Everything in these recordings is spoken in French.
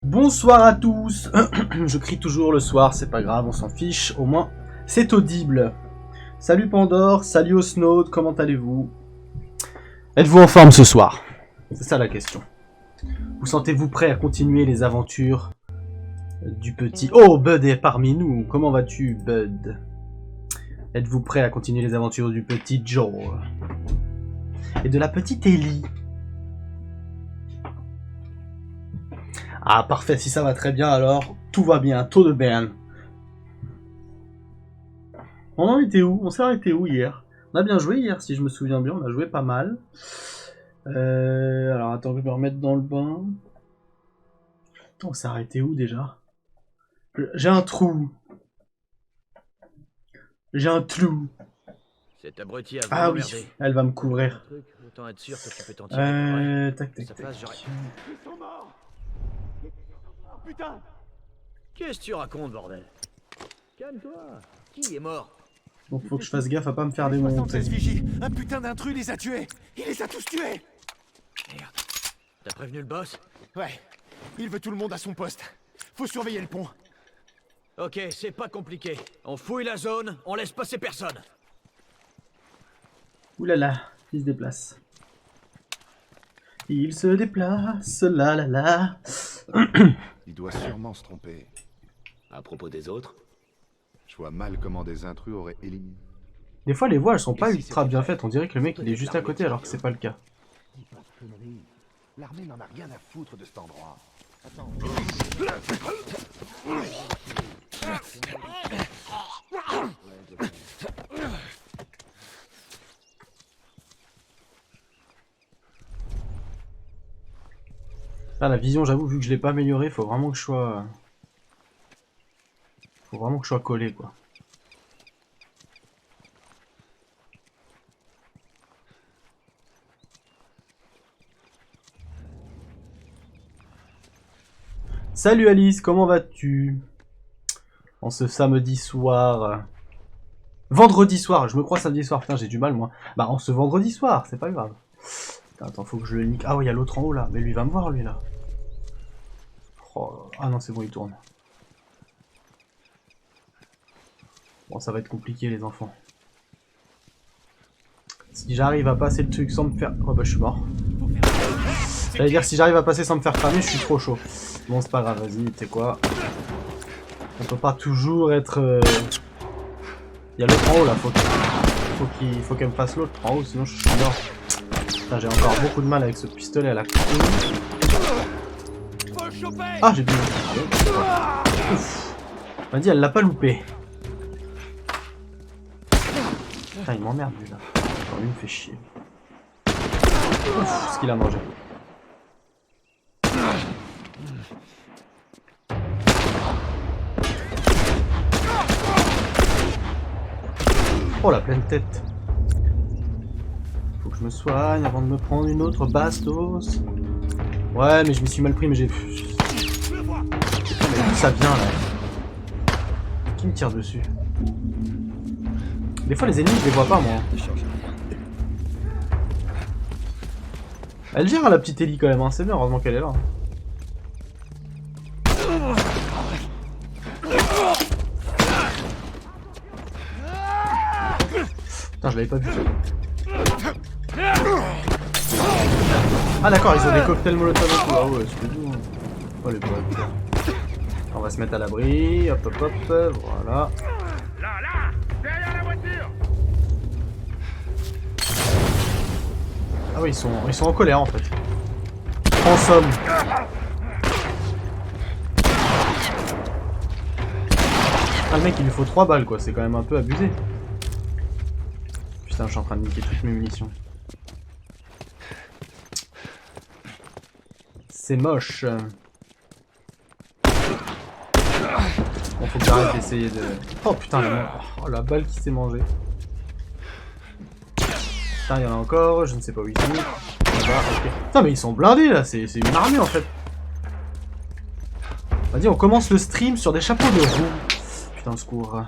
Bonsoir à tous. Je crie toujours le soir, c'est pas grave, on s'en fiche, au moins c'est audible. Salut Pandore, salut Osnode, comment allez-vous? Êtes-vous en forme ce soir? C'est ça la question. Vous sentez-vous prêt à continuer les aventures du petit... Oh, Bud est parmi nous, comment vas-tu Bud? Êtes-vous prêt à continuer les aventures du petit Joe? Et de la petite Ellie? Ah parfait, si ça va très bien alors, tout va bien, tout de bien. On en était où? On s'est arrêté où hier? On a bien joué hier, si je me souviens bien, on a joué pas mal. Alors attends, je vais me remettre dans le bain. Attends, on s'est arrêté où déjà? J'ai un trou. J'ai un trou. Cette abrutie a Ah vraiment oui, merdé. elle va me couvrir. Autant être sûr que tu peux t'en tirer. Tac. Ils sont morts. Oh putain! Qu'est-ce que tu racontes, bordel? Calme-toi. Qui est mort? Donc faut que je fasse gaffe à pas me faire démonter. 76 vigies, un putain d'intrus les a tués. Il les a tous tués. Merde. T'as prévenu le boss? Ouais, il veut tout le monde à son poste. Faut surveiller le pont. Ok, c'est pas compliqué. On fouille la zone, on laisse passer personne. Oulala, il se déplace. Il se déplace, là là là. Il doit sûrement se tromper. À propos des autres? Je vois mal comment des intrus auraient éliminé. Des fois les voix elles sont pas ultra bien faites, on dirait que le mec il est juste à côté alors que c'est pas le cas. L'armée n'en a rien à foutre de cet endroit. Attends. Là la vision j'avoue vu que je l'ai pas améliorée, faut vraiment que je sois... collé quoi. Salut Alice, comment vas-tu? En ce samedi soir... Vendredi soir, je me crois samedi soir, putain j'ai du mal moi. Bah en ce vendredi soir, c'est pas grave. Putain, attends, faut que je le nique. Ah ouais, il y a l'autre en haut là, mais lui va me voir lui là. Oh, ah non c'est bon, il tourne. Bon ça va être compliqué les enfants. Si j'arrive à passer le truc sans me faire... Oh bah je suis mort. J'allais dire si j'arrive à passer sans me faire cramer, je suis trop chaud. Bon c'est pas grave, vas-y, tu sais quoi. On peut pas toujours être... Il y a l'autre en haut là, faut qu'elle me fasse l'autre en haut, sinon je suis mort. Putain, j'ai encore beaucoup de mal avec ce pistolet à la con. Ah j'ai bien... Ouf. On m'a dit elle l'a pas loupé. Putain il m'emmerde lui là. Lui me fait chier. Ouf, ce qu'il a mangé. Oh la pleine tête. Faut que je me soigne avant de me prendre une autre bastos. Ouais mais je m'y suis mal pris mais j'ai... Mais d'où ça vient là? Qui me tire dessus? Des fois les ennemis je les vois pas moi. Elle gère la petite Ellie quand même, hein. C'est bien, heureusement qu'elle est là. Putain, je l'avais pas vu. Ah d'accord, ils ont des cocktails molotov et tout. Ah ouais, c'est tout. Oh les boîtes. On va se mettre à l'abri, hop, voilà. Là, derrière la voiture. Ah oui, ils sont en colère en fait. En somme. Ah le mec il lui faut 3 balles quoi, c'est quand même un peu abusé. Putain, je suis en train de niquer toutes mes munitions. C'est moche. Bon, faut que j'arrête d'essayer de... Oh putain, la balle qui s'est mangée. Putain, il y en a encore, je ne sais pas où ils sont. Là-bas, ok. Putain, mais ils sont blindés là, c'est une armée en fait. Vas-y, on commence le stream sur des chapeaux de roue. Putain, au secours.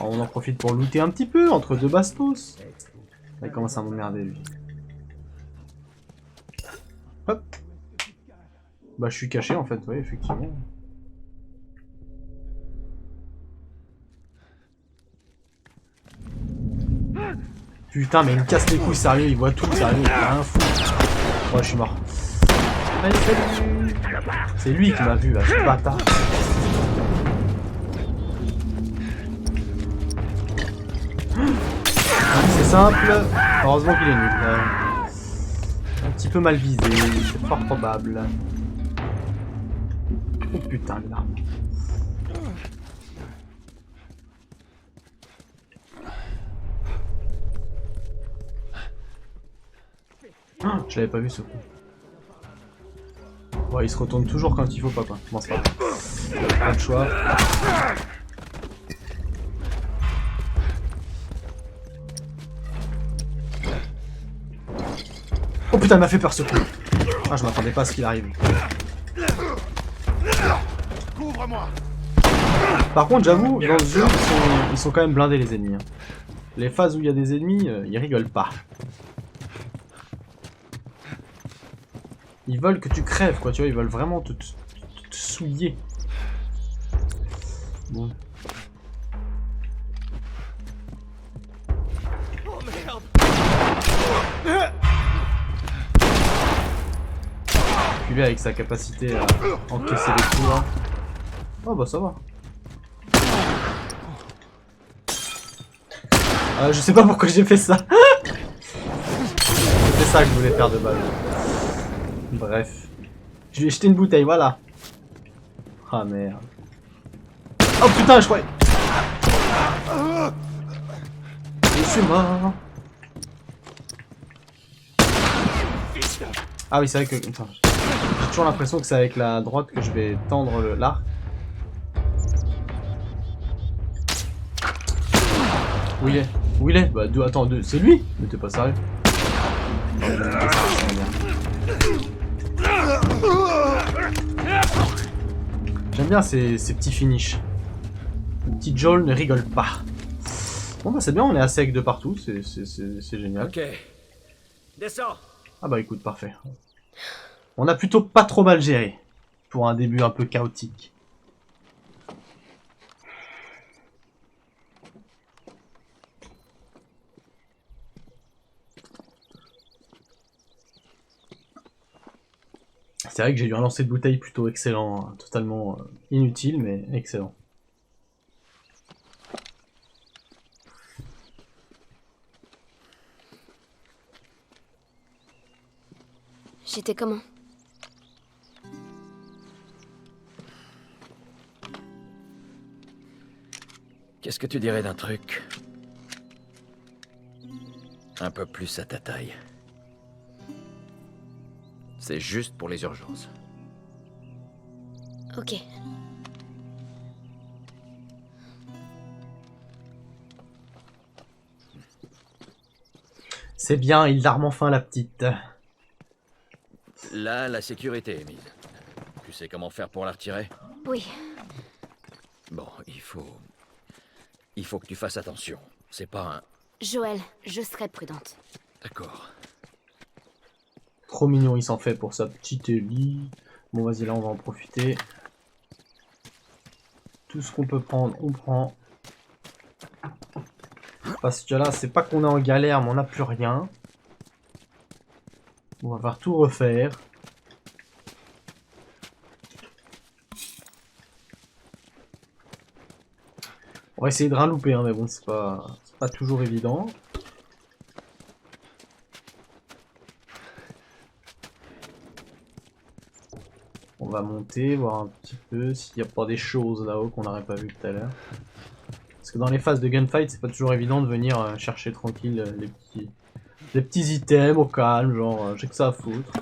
On en profite pour looter un petit peu entre deux bastos. Il commence à m'emmerder lui. Hop. Bah je suis caché en fait, oui effectivement. Putain mais il me casse les couilles sérieux, il voit tout sérieux, il a rien fou. Ouais je suis mort. Allez salut. C'est lui qui m'a vu là, ce bâtard. C'est simple, heureusement qu'il est nul. Un petit peu mal visé, c'est fort probable. Oh putain de l'arme. Je l'avais pas vu ce coup. Ouais, il se retourne toujours quand il faut pas quoi. Bon c'est pas grave. Pas de choix. Oh putain, il m'a fait peur ce coup. Ah, je m'attendais pas à ce qu'il arrive. Couvre-moi. Par contre, j'avoue, dans ce jeu, ils sont quand même blindés les ennemis. Les phases où il y a des ennemis, ils rigolent pas. Ils veulent que tu crèves, quoi, tu vois, ils veulent vraiment te souiller. Bon. Oh merde. Puis lui, avec sa capacité à encaisser les coups, là. Oh bah ça va. Je sais pas pourquoi j'ai fait ça. C'est ça que je voulais faire de base. Bref. Je lui ai jeté une bouteille, voilà. Ah merde. Oh putain, je croyais. Je suis mort. Ah oui, c'est vrai que... J'ai toujours l'impression que c'est avec la droite que je vais tendre l'arc. Où il est? Où il est? Bah attends, deux. C'est lui? Mais t'es pas sérieux? J'aime bien ces petits finishes. Le petit Joel ne rigole pas. Bon bah c'est bien, on est à sec de partout, c'est génial. Ok. Descends. Ah bah écoute, parfait. On a plutôt pas trop mal géré. Pour un début un peu chaotique. C'est vrai que j'ai eu un lancer de bouteille plutôt excellent, hein, totalement inutile mais excellent. J'étais comment? Qu'est-ce que tu dirais d'un truc un peu plus à ta taille? C'est juste pour les urgences. Ok. C'est bien, il l'arme enfin la petite. Là, la sécurité est mise. Tu sais comment faire pour la retirer? Oui. Bon, il faut que tu fasses attention. C'est pas un... Joël, je serai prudente. D'accord. Trop mignon, il s'en fait pour sa petite Ellie. Bon, vas-y, là, on va en profiter. Tout ce qu'on peut prendre, on prend. Parce que là, c'est pas qu'on est en galère, mais on n'a plus rien. On va devoir tout refaire. On va essayer de rien louper, hein, mais bon, c'est pas toujours évident. On va monter, voir un petit peu s'il n'y a pas des choses là-haut qu'on n'aurait pas vu tout à l'heure. Parce que dans les phases de gunfight, c'est pas toujours évident de venir chercher tranquille les petits items au calme, genre j'ai que ça à foutre.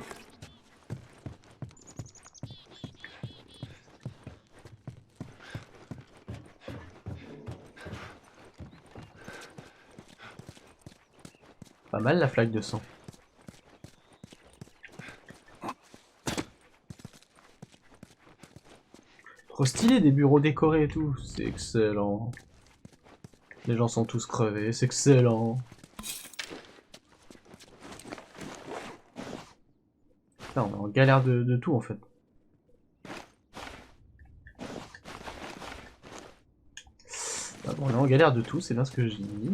Pas mal la flaque de sang. Trop stylé, des bureaux décorés et tout, c'est excellent. Les gens sont tous crevés, c'est excellent. Là, on est en galère de tout en fait. Bah, bon, on est en galère de tout, c'est bien ce que je dis.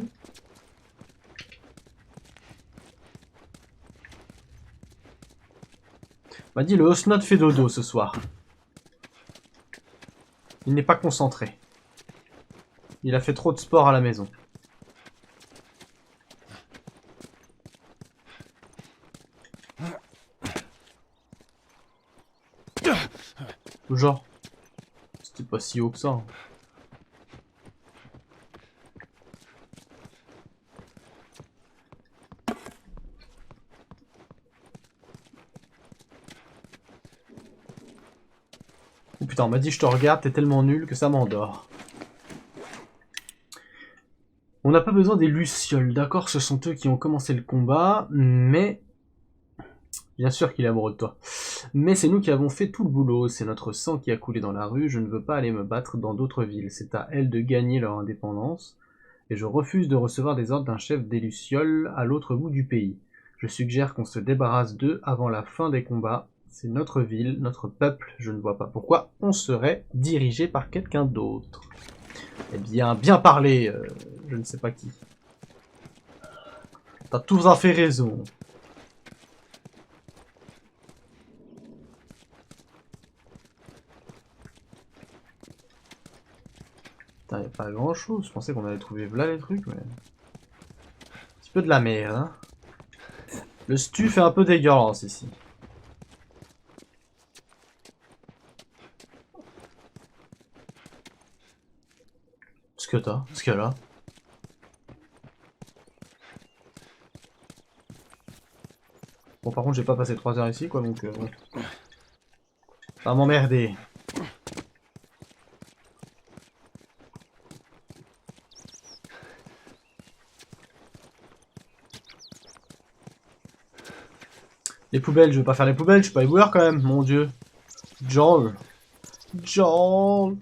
On m'a dit le Osnod fait dodo ce soir. Il n'est pas concentré. Il a fait trop de sport à la maison. Genre, c'était pas si haut que ça. Hein. Oh putain, on m'a dit je te regarde, t'es tellement nul que ça m'endort. On n'a pas besoin des Lucioles, d'accord, ce sont eux qui ont commencé le combat, mais... Bien sûr qu'il est amoureux de toi. Mais c'est nous qui avons fait tout le boulot, c'est notre sang qui a coulé dans la rue, je ne veux pas aller me battre dans d'autres villes, c'est à elles de gagner leur indépendance, et je refuse de recevoir des ordres d'un chef des Lucioles à l'autre bout du pays. Je suggère qu'on se débarrasse d'eux avant la fin des combats, c'est notre ville, notre peuple, je ne vois pas pourquoi on serait dirigé par quelqu'un d'autre. Eh bien, bien parlé, je ne sais pas qui. T'as tout à fait raison. Putain, y a pas grand chose, je pensais qu'on allait trouver là les trucs, mais... Un petit peu de la merde, hein. Le stu fait un peu dégueulasse ici. Ce que t'as, ce qu'il y a là. Bon, par contre, j'ai pas passé 3 heures ici, quoi, donc bon. Pas m'emmerder. Les poubelles, je veux pas faire les poubelles, je suis pas éboueur quand même, mon dieu. Joel. Joel.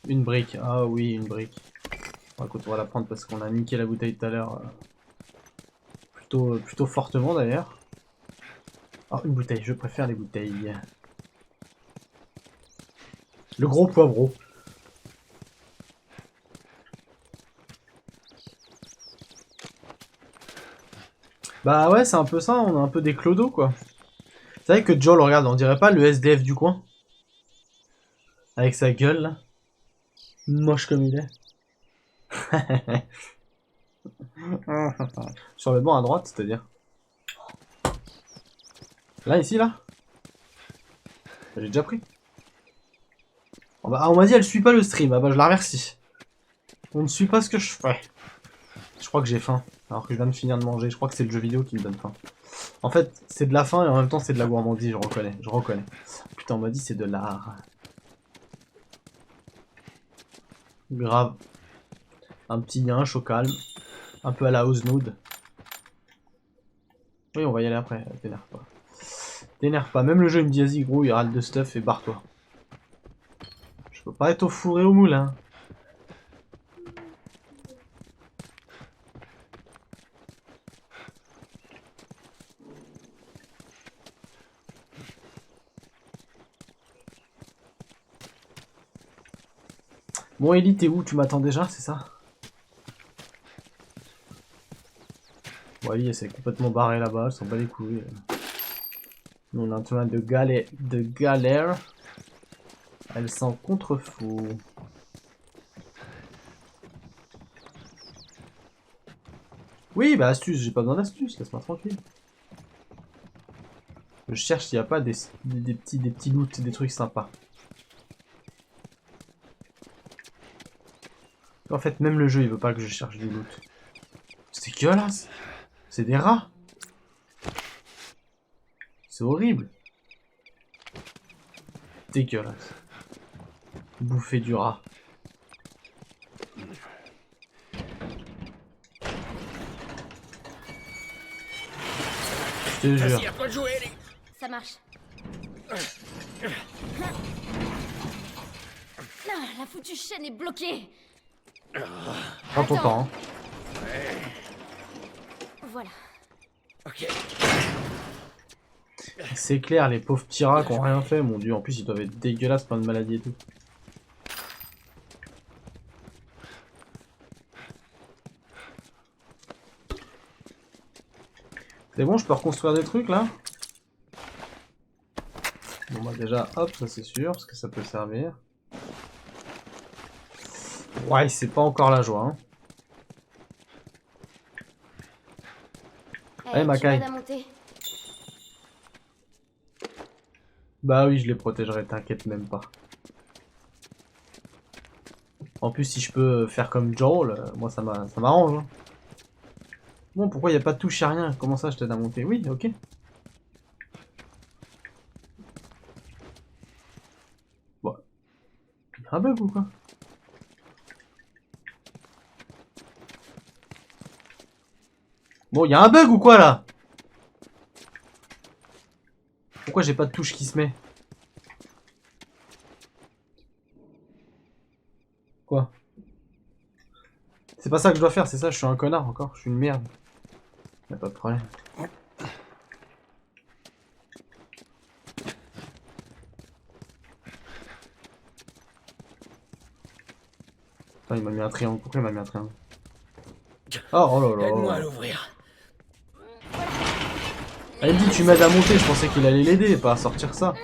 Une brique, ah oui, une brique. Bon, écoute, on va la prendre parce qu'on a niqué la bouteille tout à l'heure. Plutôt fortement d'ailleurs. Ah, une bouteille, je préfère les bouteilles. Le gros poivreau. Bah ouais, c'est un peu ça, on a un peu des clodos quoi. C'est vrai que Joel, regarde, on dirait pas le SDF du coin. Avec sa gueule là. Moche comme il est. Sur le banc à droite, c'est-à-dire. Là, ici, là. J'ai déjà pris. Oh bah, on m'a dit elle suit pas le stream, ah bah je la remercie. On ne suit pas ce que je fais. Je crois que j'ai faim, alors que je viens de finir de manger. Je crois que c'est le jeu vidéo qui me donne faim. En fait, c'est de la faim et en même temps c'est de la gourmandise, je reconnais. Putain, on m'a dit c'est de l'art. Grave. Un petit yinche au calme. Un peu à la Osnood. Oui, on va y aller après, t'énerve pas. T'énerve pas, même le jeu il me dit vas-y gros, il râle de stuff et barre-toi. Je peux pas être au four et au moulin. Bon Ellie, t'es où? Tu m'attends déjà, c'est ça? Bon Ellie, elle s'est complètement barrée là-bas, elle s'en bat les couilles. Nous on est en train de galère. Elle s'en contrefout. Oui, bah astuce, j'ai pas besoin d'astuce, laisse-moi tranquille. Je cherche s'il n'y a pas des petits loots, des trucs sympas. En fait, même le jeu, il veut pas que je cherche du loot. C'est dégueulasse. C'est des rats. C'est horrible. Dégueulasse. Bouffer du rat. Je te jure. Ça marche. Ah, la foutue chaîne est bloquée. Prends ton temps. Hein. Ok. C'est clair, les pauvres pirates qui ont rien fait, mon dieu. En plus, ils doivent être dégueulasses, plein de maladies et tout. C'est bon, je peux reconstruire des trucs là? Bon bah déjà, hop, ça c'est sûr, parce que ça peut servir. Ouais, c'est pas encore la joie, hein. Allez, Makai. Tu m'aides à monter. Bah oui, je les protégerai, t'inquiète même pas. En plus, si je peux faire comme Joel, moi ça m'arrange. Hein. Bon, pourquoi il n'y a pas de touche, y a rien? Comment ça, je t'aide à monter? Oui, ok. Bon. Il y a un bug ou quoi? Bon, il y a un bug ou quoi là? Pourquoi j'ai pas de touche qui se met? Quoi? C'est pas ça que je dois faire, c'est ça, je suis un connard encore, je suis une merde. Y'a pas de problème. Attends, il m'a mis un triangle, pourquoi il m'a mis un triangle? Oh là là. Aide-moi à l'ouvrir. Elle me dit tu m'aides à monter, je pensais qu'il allait l'aider et pas à sortir ça.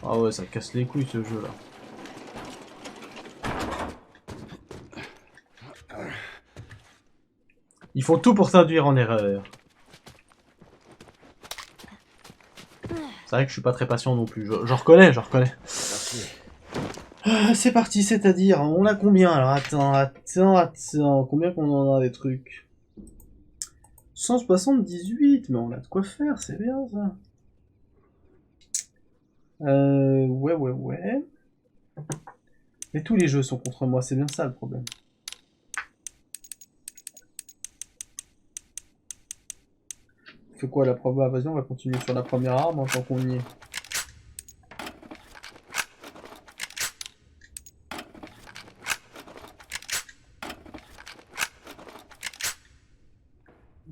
Ah ouais, ça casse les couilles ce jeu là. Ils font tout pour t'induire en erreur. C'est vrai que je suis pas très patient non plus, je reconnais, je reconnais. C'est parti, c'est-à-dire, on a combien alors? Attends, combien qu'on en a des trucs? 178, mais on a de quoi faire, c'est bien ça. Ouais. Mais tous les jeux sont contre moi, c'est bien ça le problème. On fait quoi la première invasion? On va continuer sur la première arme en tant qu'on y est.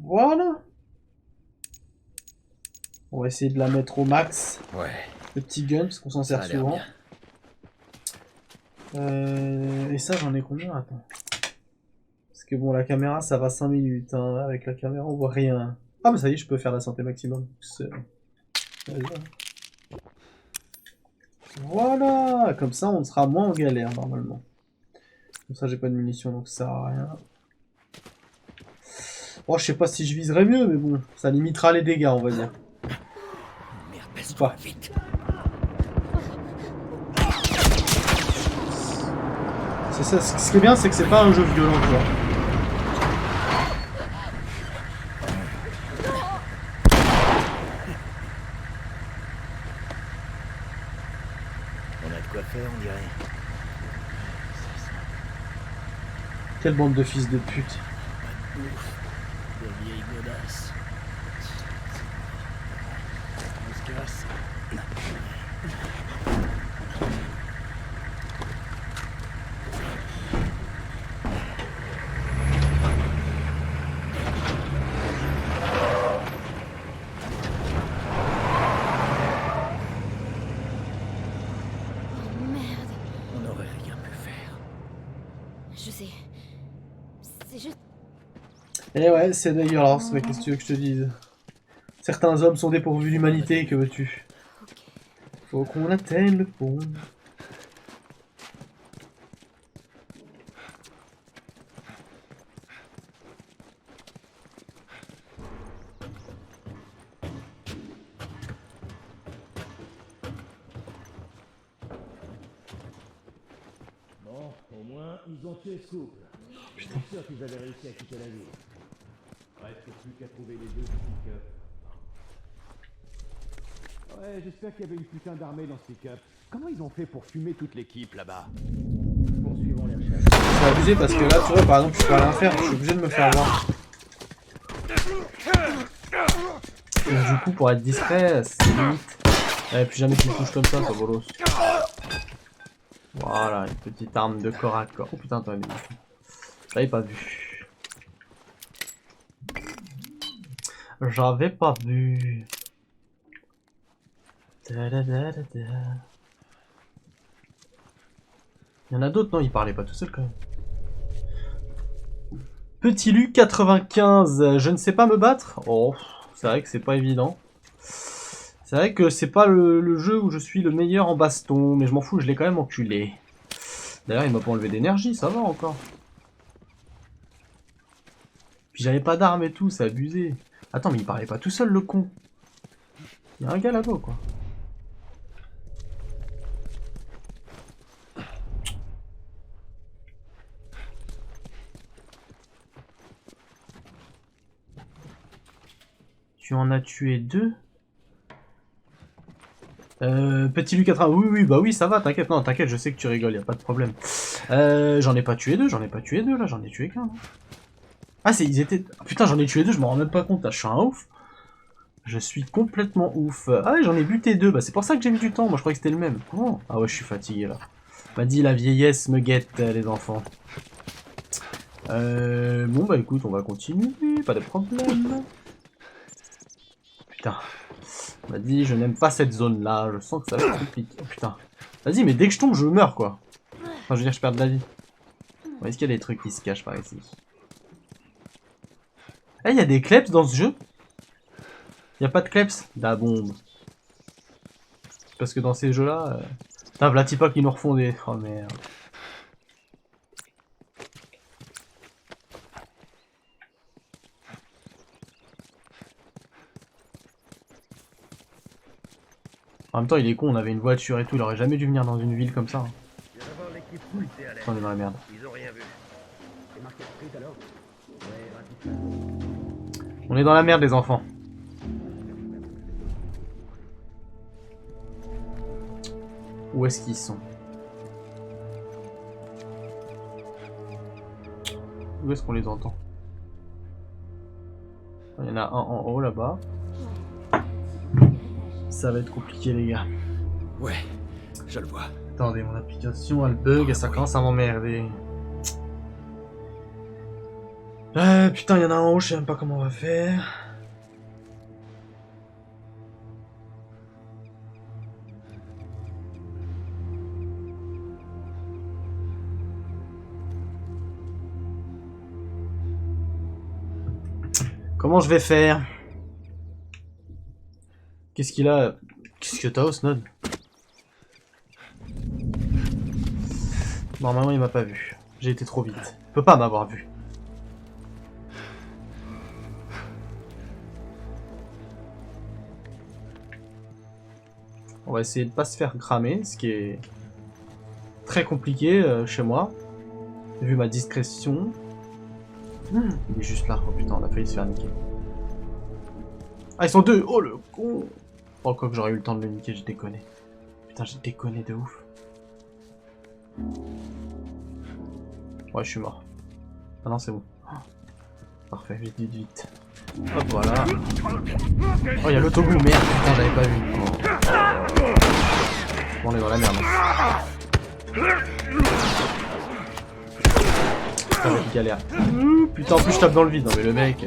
Voilà. On va essayer de la mettre au max. Ouais. Le petit gun, parce qu'on s'en sert souvent. Et ça, j'en ai combien? Attends. Parce que bon, la caméra, ça va 5 minutes. Hein. Avec la caméra, on voit rien. Ah, bah ça y est, je peux faire la santé maximum. Voilà. Comme ça, on sera moins en galère, normalement. Comme ça, j'ai pas de munitions, donc ça sert à rien. Bon, je sais pas si je viserais mieux, mais bon, ça limitera les dégâts, on va dire. Merde, baisse-toi vite. C'est ça, ce qui est bien, c'est que c'est pas un jeu violent, tu vois. On a de quoi faire, on dirait. Quelle bande de fils de pute. Ouf. De vieilles godasses. On se casse. Merde. On n'aurait rien pu faire. Je sais. C'est juste... Eh ouais, c'est dégueulasse, mais qu'est-ce que tu veux que je te dise? Certains hommes sont dépourvus d'humanité, que veux-tu? Ok. Faut qu'on atteigne le pont. Bon, au moins, ils ont tué ce couple. Je suis sûr qu'ils avaient réussi à quitter la ville. Reste plus qu'à trouver les deux pick-up. Ouais, j'espère qu'il y avait une putain d'armée dans ce pick-up. Comment ils ont fait pour fumer toute l'équipe là-bas? Poursuivons les recherches. C'est abusé parce que là, tu vois, par exemple, je peux rien faire, je suis obligé de me faire voir. Et du coup, pour être discret, c'est limite. Et puis jamais tu me touches comme ça, ça bolos. Voilà, une petite arme de corps à corps. Oh putain, t'as vu. J'avais pas vu. J'avais pas vu. Il y en a d'autres, non? Il parlait pas tout seul quand même. Petit Lu 95, je ne sais pas me battre. Oh, c'est vrai que c'est pas évident. C'est vrai que c'est pas le jeu où je suis le meilleur en baston, mais je m'en fous, je l'ai quand même enculé. D'ailleurs, il m'a pas enlevé d'énergie, ça va encore. Puis j'avais pas d'armes et tout, c'est abusé. Attends, mais il parlait pas tout seul, le con. Il y a un gars là-bas, quoi. Tu en as tué 2? Petit Lu 80, oui, bah oui, ça va, t'inquiète, non, t'inquiète, je sais que tu rigoles, y a pas de problème. J'en ai pas tué 2, là, j'en ai tué qu'un. Ah, ils étaient... Putain, j'en ai tué 2, je m'en rends même pas compte, là, je suis un ouf. Je suis complètement ouf. Ah ouais, j'en ai buté 2, bah c'est pour ça que j'ai mis du temps, moi je croyais que c'était le même. Oh. Ah ouais, je suis fatigué, là. M'a dit la vieillesse me guette, les enfants. Bon, bah écoute, on va continuer, pas de problème. Putain. On m'a dit, je n'aime pas cette zone-là, je sens que ça va être compliqué. Oh putain. Vas-y, mais dès que je tombe, je meurs, quoi. Enfin, je veux dire, je perds de la vie. Bon, est-ce qu'il y a des trucs qui se cachent par ici? Eh, il y a des kleps dans ce jeu? Il y a pas de kleps? La bombe. Parce que dans ces jeux-là... Putain, Vlatipa qui nous refont des... Oh merde. En même temps, il est con, on avait une voiture et tout, il aurait jamais dû venir dans une ville comme ça. Hein. On est dans la merde. On est dans la merde, les enfants. Où est-ce qu'ils sont? Où est-ce qu'on les entend? Il y en a un en haut là-bas. Ça va être compliqué, les gars. Ouais, je le vois. Attendez, mon application elle bug et ça commence à m'emmerder. Putain, il y en a un en haut, je sais même pas comment on va faire. Comment je vais faire? Qu'est-ce qu'il a? Qu'est-ce que t'as, Osnod? Normalement, il m'a pas vu. J'ai été trop vite. Il peut pas m'avoir vu. On va essayer de pas se faire cramer, ce qui est très compliqué chez moi, vu ma discrétion. Il est juste là. Oh putain, on a failli se faire niquer. Ah, ils sont deux! Oh le con! Oh, quoi que j'aurais eu le temps de le niquer, j'ai déconné. Putain, j'ai déconné de ouf. Ouais, je suis mort. Ah non, c'est bon. Parfait, vite, vite, vite. Hop, voilà. Oh, il y a l'autobout, merde, putain, j'avais pas vu. Bon, on est dans la merde. Putain, j'ai galère. Putain, en plus, je tape dans le vide. Non, mais le mec...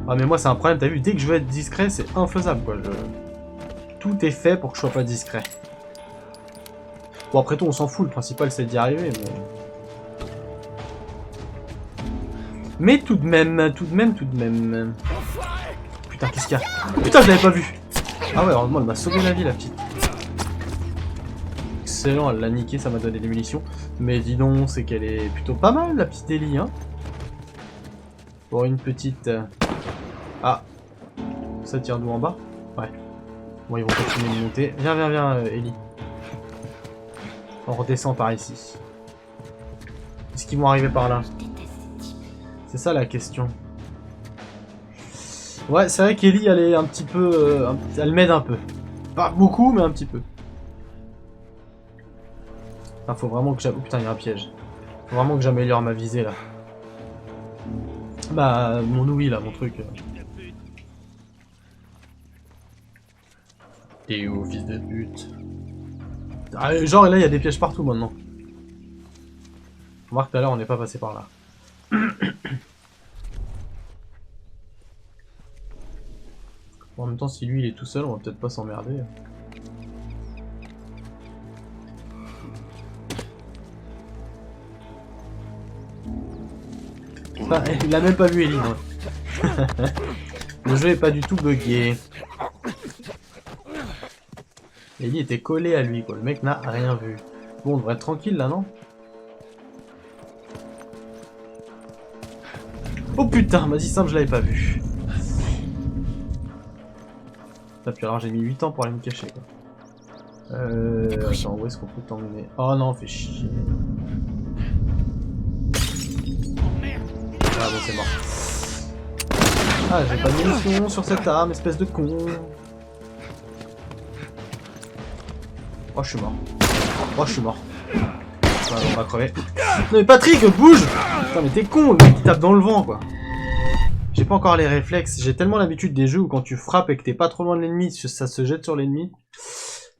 Ah, mais moi, c'est un problème, t'as vu, dès que je veux être discret, c'est infaisable, quoi. Tout est fait pour que je sois pas discret. Bon, après tout, on s'en fout, le principal, c'est d'y arriver, mais... Mais tout de même... Putain, qu'est-ce qu'il y a? Putain, je l'avais pas vu! Ah ouais, heureusement, elle m'a sauvé la vie, la petite. Excellent, elle l'a niqué, ça m'a donné des munitions. Mais dis donc, c'est qu'elle est plutôt pas mal, la petite Ellie, hein. Pour une petite... Ah, ça tire d'où en bas? Ouais. Bon, ils vont continuer de monter. Viens, viens, viens, Ellie. On redescend par ici. Est-ce qu'ils vont arriver par là? C'est ça la question. Ouais, c'est vrai qu'Ellie, elle est un petit peu... elle m'aide un peu. Pas beaucoup, mais un petit peu. Ah, faut vraiment que j'aille... Oh putain, il y a un piège. Faut vraiment que j'améliore ma visée, là. Bah, mon ouïe, là, mon truc. T'es où, fils de pute? Ah, genre, là, il y a des pièges partout, maintenant. Remarque, tout à l'heure, on n'est pas passé par là. Bon, en même temps, si lui il est tout seul, on va peut-être pas s'emmerder. Enfin, il l'a même pas vu, Ellie. Le jeu est pas du tout buggé. Ellie était collé à lui, quoi. Le mec n'a rien vu. Bon, on devrait être tranquille là, non? Oh putain, vas-y simple, je l'avais pas vu. Puis alors j'ai mis 8 ans pour aller me cacher, quoi. Attends, où est-ce qu'on peut t'emmener? Oh non, fais chier. Ah bon, c'est mort. Ah, j'ai pas de munitions sur cette arme, espèce de con. Oh, je suis mort. Oh, je suis mort. Ah, on va crever. Non mais Patrick, bouge! Putain, mais t'es con, le mec il tape dans le vent, quoi. J'ai pas encore les réflexes. J'ai tellement l'habitude des jeux où quand tu frappes et que t'es pas trop loin de l'ennemi, ça se jette sur l'ennemi,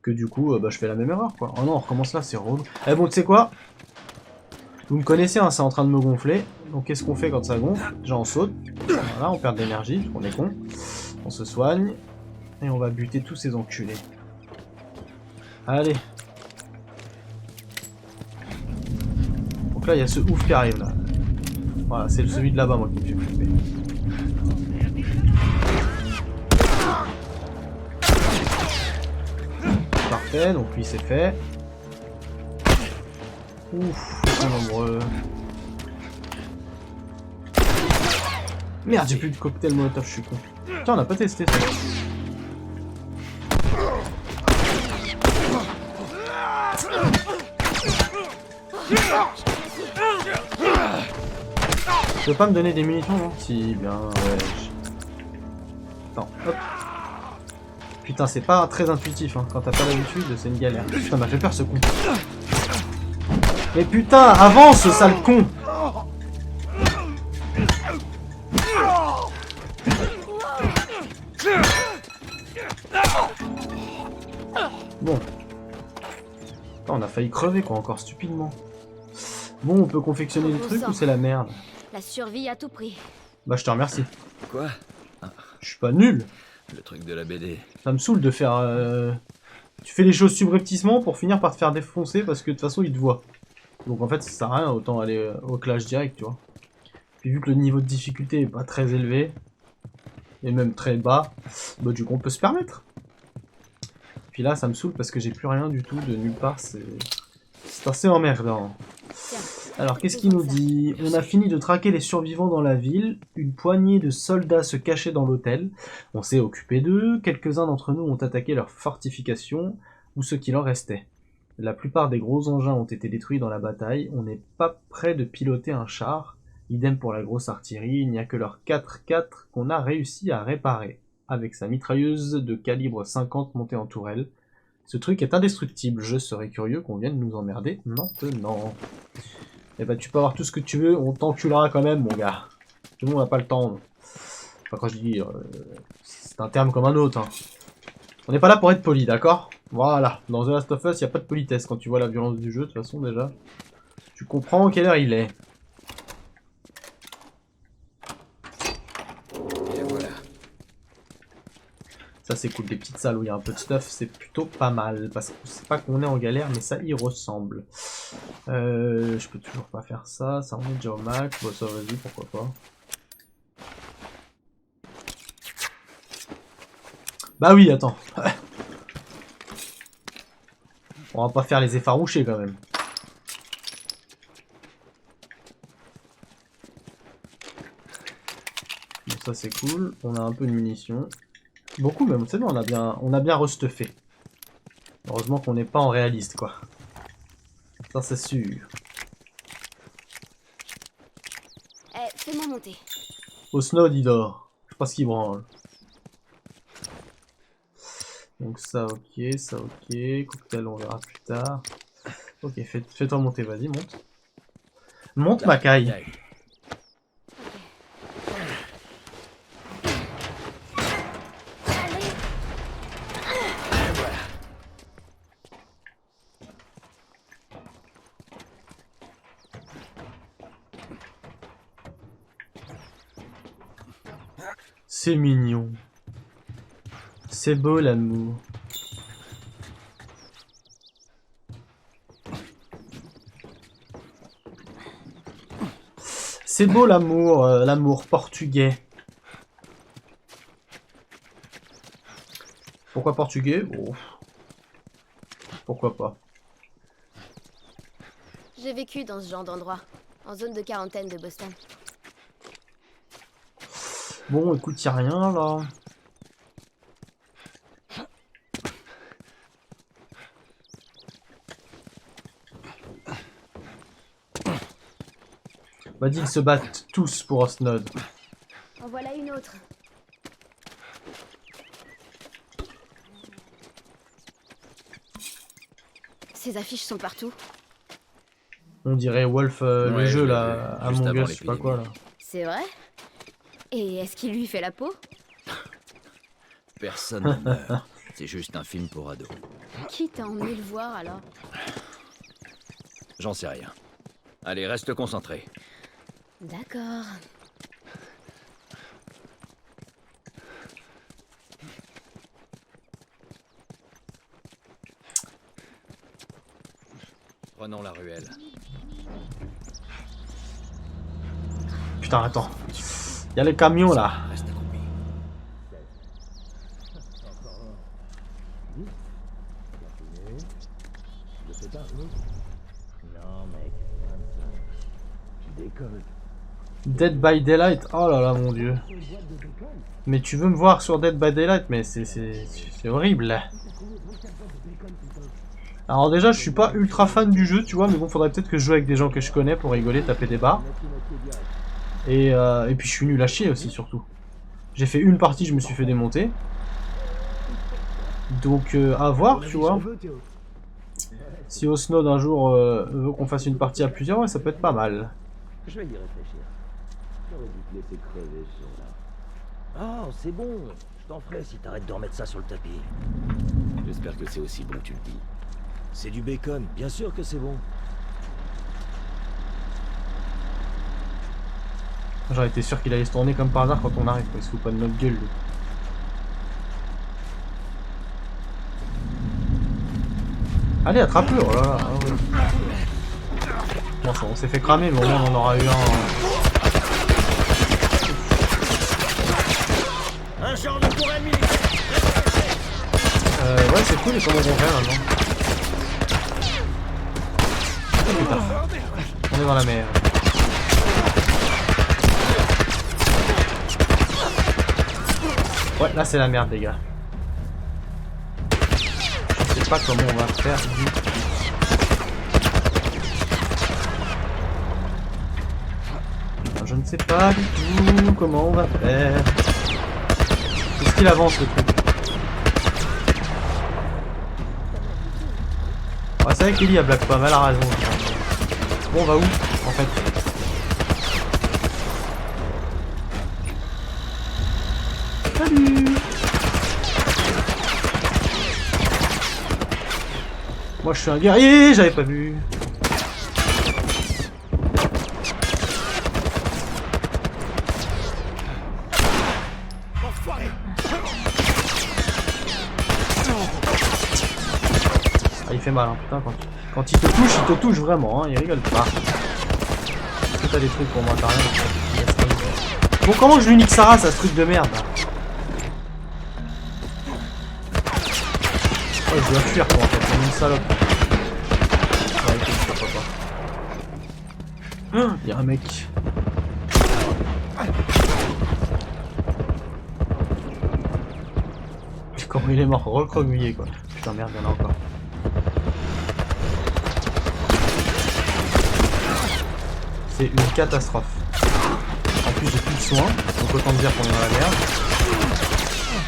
que du coup, bah, je fais la même erreur, quoi. Oh non, on recommence là, c'est relou. Eh bon, tu sais quoi? Vous me connaissez, hein, c'est en train de me gonfler. Donc qu'est-ce qu'on fait quand ça gonfle? Déjà on saute. Voilà, on perd de l'énergie, parce qu'on est con. On se soigne. Et on va buter tous ces enculés. Allez. Donc là, il y a ce ouf qui arrive, là. Voilà, c'est celui de là-bas, moi, qui me fait flipper. Parfait, donc lui c'est fait. Ouf, ils sont nombreux. Merde, j'ai plus de cocktail molotov, je suis con. Tiens, on n'a pas testé ça. Tu peux pas me donner des munitions, non? Si, bien, ouais. Attends, hop. Putain, c'est pas très intuitif, hein. Quand t'as pas l'habitude, c'est une galère. Putain, m'a fait peur ce con. Mais putain, avance, sale con! Bon. Putain, on a failli crever, quoi, encore stupidement. Bon, on peut confectionner le truc ou c'est la merde? La survie à tout prix. Bah, je te remercie. Quoi? Je suis pas nul. Le truc de la BD. Ça me saoule de faire... Tu fais les choses subrepticement pour finir par te faire défoncer parce que de toute façon, ils te voient. Donc en fait, ça sert à rien, autant aller au clash direct, tu vois. Puis vu que le niveau de difficulté est pas très élevé, et même très bas, bah du coup, on peut se permettre. Puis là, ça me saoule parce que j'ai plus rien du tout de nulle part, c'est assez emmerdant. Alors, qu'est-ce qu'il nous dit? On a fini de traquer les survivants dans la ville. Une poignée de soldats se cachaient dans l'hôtel. On s'est occupé d'eux. Quelques-uns d'entre nous ont attaqué leurs fortifications, ou ce qu'il en restait. La plupart des gros engins ont été détruits dans la bataille. On n'est pas prêt de piloter un char. Idem pour la grosse artillerie. Il n'y a que leur 4x4 qu'on a réussi à réparer. Avec sa mitrailleuse de calibre 50 montée en tourelle. Ce truc est indestructible. Je serais curieux qu'on vienne nous emmerder maintenant. Eh ben, tu peux avoir tout ce que tu veux, on t'enculera quand même, mon gars. Tout le monde n'a pas le temps. Enfin, quand je dis... c'est un terme comme un autre. Hein. On n'est pas là pour être poli, d'accord? Voilà. Dans The Last of Us, il n'y a pas de politesse. Quand tu vois la violence du jeu, de toute façon, déjà. Tu comprends quelle heure il est. Et voilà. Ça, c'est cool. Des petites salles où il y a un peu de stuff, c'est plutôt pas mal. Parce que c'est pas qu'on est en galère, mais ça y ressemble. Je peux toujours pas faire ça. Ça, on est déjà au max. Bon, ça, vas-y, pourquoi pas. Bah oui, attends. On va pas faire les effarouchés, quand même. Bon, ça, c'est cool. On a un peu de munitions. Beaucoup même, c'est bon, on a bien restuffé. Heureusement qu'on n'est pas en réaliste, quoi. Ça, c'est sûr. Eh, fais-moi monter. Osnod, il dort. Je sais pas ce qu'il branle. Donc ça, ok, ça, ok. Cocktail, on verra plus tard. Ok, fais-toi monter, vas-y, monte. Monte, ma caille. C'est mignon. C'est beau l'amour. C'est beau l'amour, l'amour portugais. Pourquoi portugais? Oh. Pourquoi pas. J'ai vécu dans ce genre d'endroit, en zone de quarantaine de Boston. Bon, écoute, y'a rien là. On m'a dit qu'ils se battent tous pour Osnod. En voilà une autre. Ces affiches sont partout. On dirait Wolf, le Ouais, jeu je l'ai là, vu, juste Among avant Us, je sais pas quoi là. C'est vrai? Et est-ce qu'il lui fait la peau? Personne ne meurt. C'est juste un film pour ados. Qui t'a emmené le voir alors? J'en sais rien. Allez, reste concentré. D'accord. Prenons la ruelle. Putain, attends. Y'a les camions là. Reste accroupi. Dead by Daylight. Oh là là, mon dieu. Mais tu veux me voir sur Dead by Daylight? Mais c'est horrible. Alors déjà, je suis pas ultra fan du jeu, tu vois, mais bon, faudrait peut-être que je joue avec des gens que je connais pour rigoler, taper des barres. Et puis je suis nul à chier aussi, surtout. J'ai fait une partie, je me suis fait démonter. Donc à voir, tu vois. Si Osnod un jour veut qu'on fasse une partie à plusieurs, ouais, ça peut être pas mal. Je vais y réfléchir. J'aurais dû te laisser crever ce jour-là. Oh, c'est bon. Je t'en ferai si t'arrêtes de remettre ça sur le tapis. J'espère que c'est aussi bon que tu le dis. C'est du bacon, bien sûr que c'est bon. J'aurais été sûr qu'il allait se tourner comme par hasard quand on arrive, quoi. Il se fout pas de notre gueule, lui. Allez, attrape-le, oh là là. Oh ouais. Bon, ça, on s'est fait cramer, mais au moins on en aura eu Un genre de tour ennemi. ouais, c'est cool, et comment on fait maintenant? Oh, putain. On est dans la mer. Ouais, là c'est la merde, les gars. Je sais pas comment on va faire du tout. Je ne sais pas du tout comment on va faire. Est-ce qu'il avance le truc? Ouais, c'est vrai qu'Ellie a blague pas mal, elle a raison. Bon, on va où en fait? Salut! Moi je suis un guerrier, j'avais pas vu. Ah, il fait mal, hein, putain, quand il te touche vraiment, hein, il rigole pas. Est-ce que t'as des trucs pour moi? T'as rien. Bon, comment je lui nique sa race à ce truc de merde là? Oh, je dois fuir quoi en fait, c'est une salope. Ouais, ok, je sais pas. Il y a un mec. Comment il est mort, recroquevillé quoi. Putain merde, il y en a encore. C'est une catastrophe. En plus j'ai plus de soins, donc autant dire qu'on est dans la merde.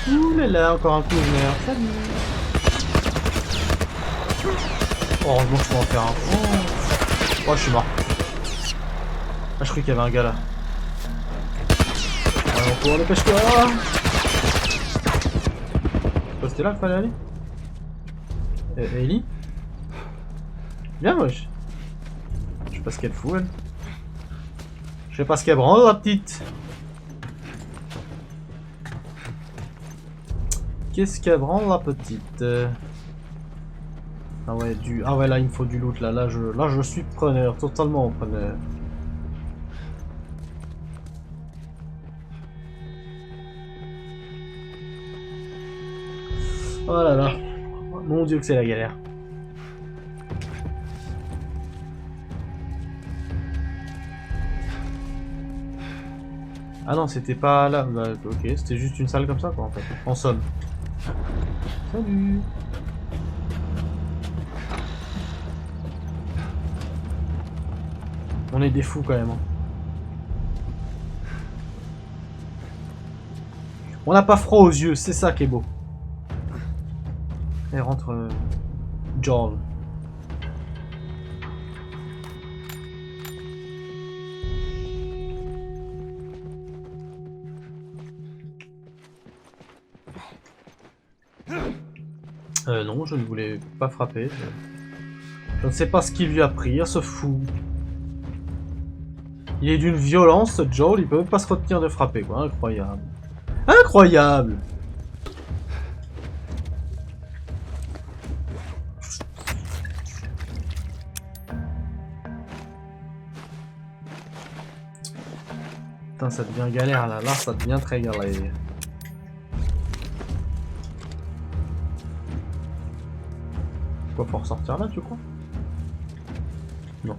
Ouh là là, encore un coup je meurs. Salut. Oh, heureusement que je peux en faire un. Oh, je suis mort. Ah, je croyais qu'il y avait un gars là. Allez, on court, dépêche-toi. C'était là qu'il fallait aller? Ellie? Viens, wesh. Je sais pas ce qu'elle fout, elle. Je sais pas ce qu'elle branle, la petite. Qu'est-ce qu'elle branle la petite? Ah ouais, ah ouais, là il me faut du loot là. Là je suis preneur, totalement preneur. Oh là là. Mon dieu que c'est la galère. Ah non, c'était pas là. Bah, ok, c'était juste une salle comme ça, quoi, en fait. En somme. Salut. On est des fous, quand même. Hein. On n'a pas froid aux yeux, c'est ça qui est beau. Et rentre... Joel. Non, je ne voulais pas frapper. Je ne sais pas ce qu'il lui a pris, ce fou. Il est d'une violence, ce Joel, il peut même pas se retenir de frapper, quoi. Incroyable. Incroyable! Putain, ça devient galère, là. Là, ça devient très galère. Quoi, faut ressortir là, tu crois? Non.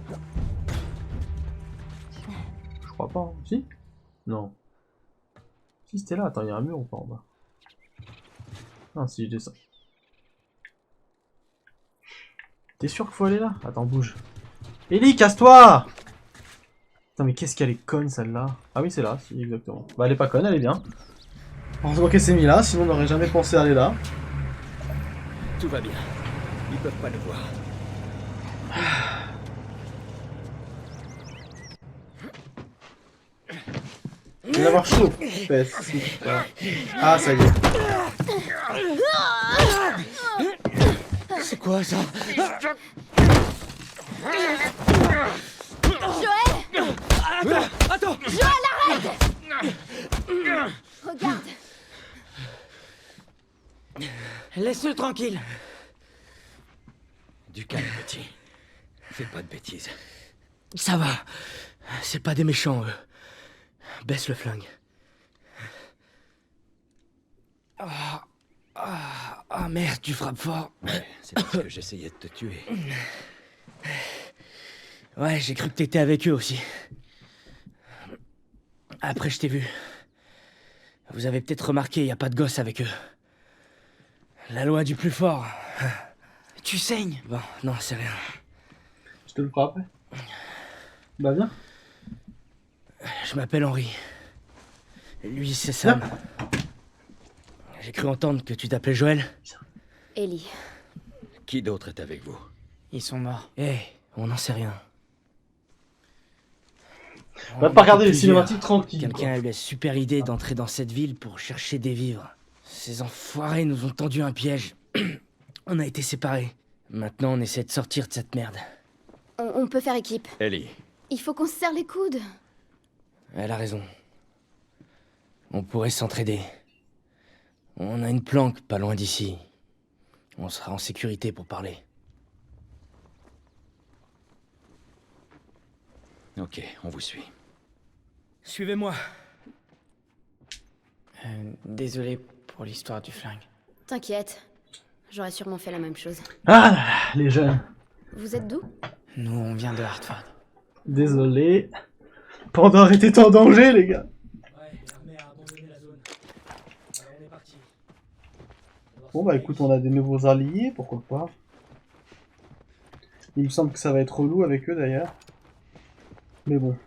Je crois pas. Hein. Si? Non. Si, c'était là. Attends, il y a un mur ou pas en bas? Ah, si, je descends. T'es sûr qu'il faut aller là? Attends, bouge. Ellie, casse-toi! Putain, mais qu'est-ce qu'elle est conne, celle-là? Ah oui, c'est là, si, exactement. Bah, elle est pas conne, elle est bien. Heureusement qu'elle s'est mise là, sinon on n'aurait jamais pensé aller là. Tout va bien. Ils peuvent pas le voir. Il va avoir chaud. Ah, ça y est. C'est quoi ça? Joël! Attends! Joël, arrête! Regarde. Laisse-le tranquille. Du calme, petit. Fais pas de bêtises. Ça va. C'est pas des méchants, eux. Baisse le flingue. Ah merde, tu frappes fort. Ouais, c'est parce que j'essayais de te tuer. Ouais, j'ai cru que t'étais avec eux aussi. Après, je t'ai vu. Vous avez peut-être remarqué, y a pas de gosse avec eux. La loi du plus fort. Tu saignes. Bon, non, c'est rien. Je te le frappe. Bah viens. Je m'appelle Henri. Lui, c'est Sam. J'ai cru entendre que tu t'appelais Joël. Ellie. Qui d'autre est avec vous? Ils sont morts. Eh, on n'en sait rien. On va pas regarder les cinématiques tranquilles. Quelqu'un a eu la super idée d'entrer dans cette ville pour chercher des vivres. Ces enfoirés nous ont tendu un piège. On a été séparés. Maintenant, on essaie de sortir de cette merde. On peut faire équipe. Ellie. Il faut qu'on se serre les coudes. Elle a raison. On pourrait s'entraider. On a une planque pas loin d'ici. On sera en sécurité pour parler. Ok, on vous suit. Suivez-moi. Désolé pour l'histoire du flingue. T'inquiète. J'aurais sûrement fait la même chose. Ah là là, les jeunes. Vous êtes d'où? Nous, on vient de Hartford. Désolé. Pandore était en danger, les gars. Ouais, l'armée a abandonné la zone. Alors on est parti. Bon bah écoute, on a des nouveaux alliés, pourquoi pas. Il me semble que ça va être relou avec eux d'ailleurs. Mais bon.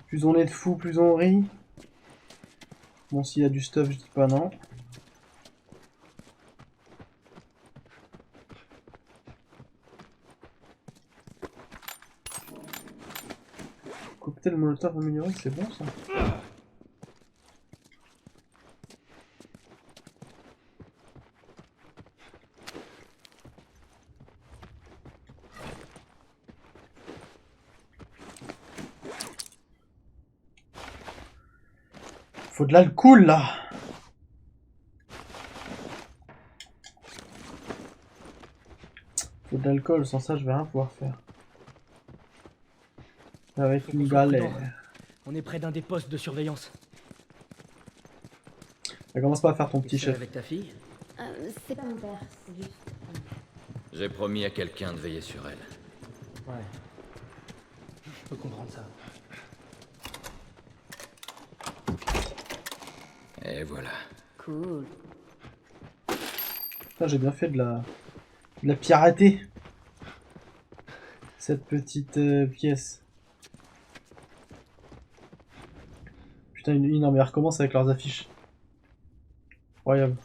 Plus on est de fous, plus on rit. Bon, s'il y a du stuff, je dis pas non. Cocktail molotov amélioré, c'est bon ça. Faut de l'alcool là. Faut de l'alcool, sans ça je vais rien pouvoir faire. Ça va être Faut une qu'on soit prudent. galère. On est près d'un des postes de surveillance. Ça commence pas à faire ton T'es petit seul chef. avec ta fille? C'est pas mon père, c'est juste... J'ai promis à quelqu'un de veiller sur elle. Ouais. Je peux comprendre ça. Et voilà. Cool. Putain, j'ai bien fait de la pirater. Cette petite pièce. Putain, non mais elle recommence avec leurs affiches. Incroyable.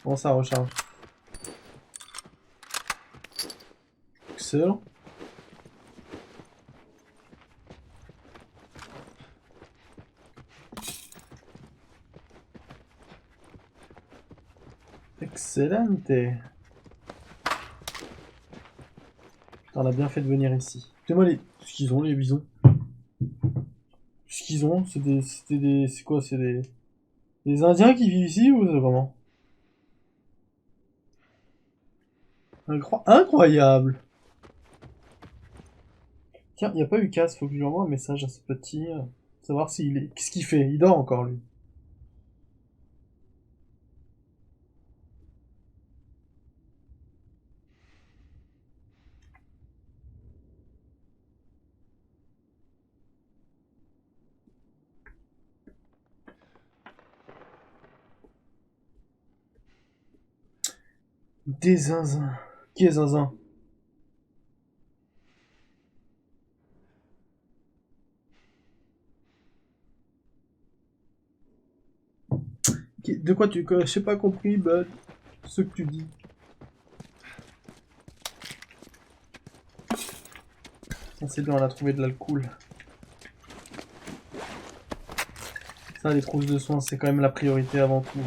Comment ça recharge? Excellent. Excellente. Putain, on a bien fait de venir ici. Écoutez-moi ce qu'ils ont les bisons. Ce qu'ils ont, c'est quoi? C'est des Indiens qui vivent ici ou c'est comment? Incroyable. Tiens, il n'y a pas eu casse, faut que je lui envoie un message à ce petit. Savoir s'il est. Qu'est-ce qu'il fait? Il dort encore lui. Des zinzins. Qui est zinzin? De quoi tu... J'ai pas compris, bah, ce que tu dis. Ah, c'est bien, on a trouvé de l'alcool. Ça, les trousses de soins, c'est quand même la priorité avant tout.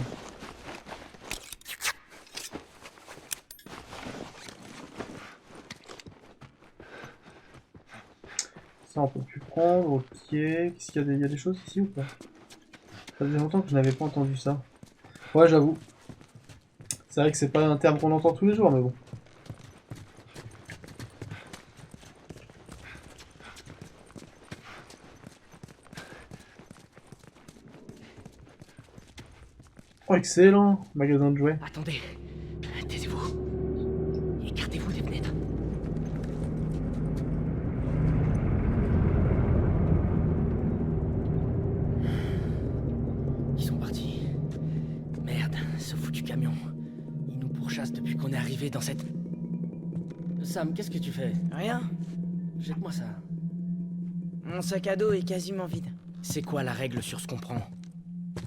Ça, on peut plus prendre, ok. Qu'est-ce qu'il y a il y a des choses ici ou pas? Ça faisait longtemps que je n'avais pas entendu ça. Ouais, j'avoue. C'est vrai que c'est pas un terme qu'on entend tous les jours, mais bon. Oh, excellent! Magasin de jouets. Attendez. Taisez-vous. Écartez-vous des fenêtres. Ils sont partis. Merde, ce foutu camion. Ils nous pourchassent depuis qu'on est arrivé dans cette... Sam, qu'est-ce que tu fais? Rien. Jette-moi ça. Mon sac à dos est quasiment vide. C'est quoi la règle sur ce qu'on prend?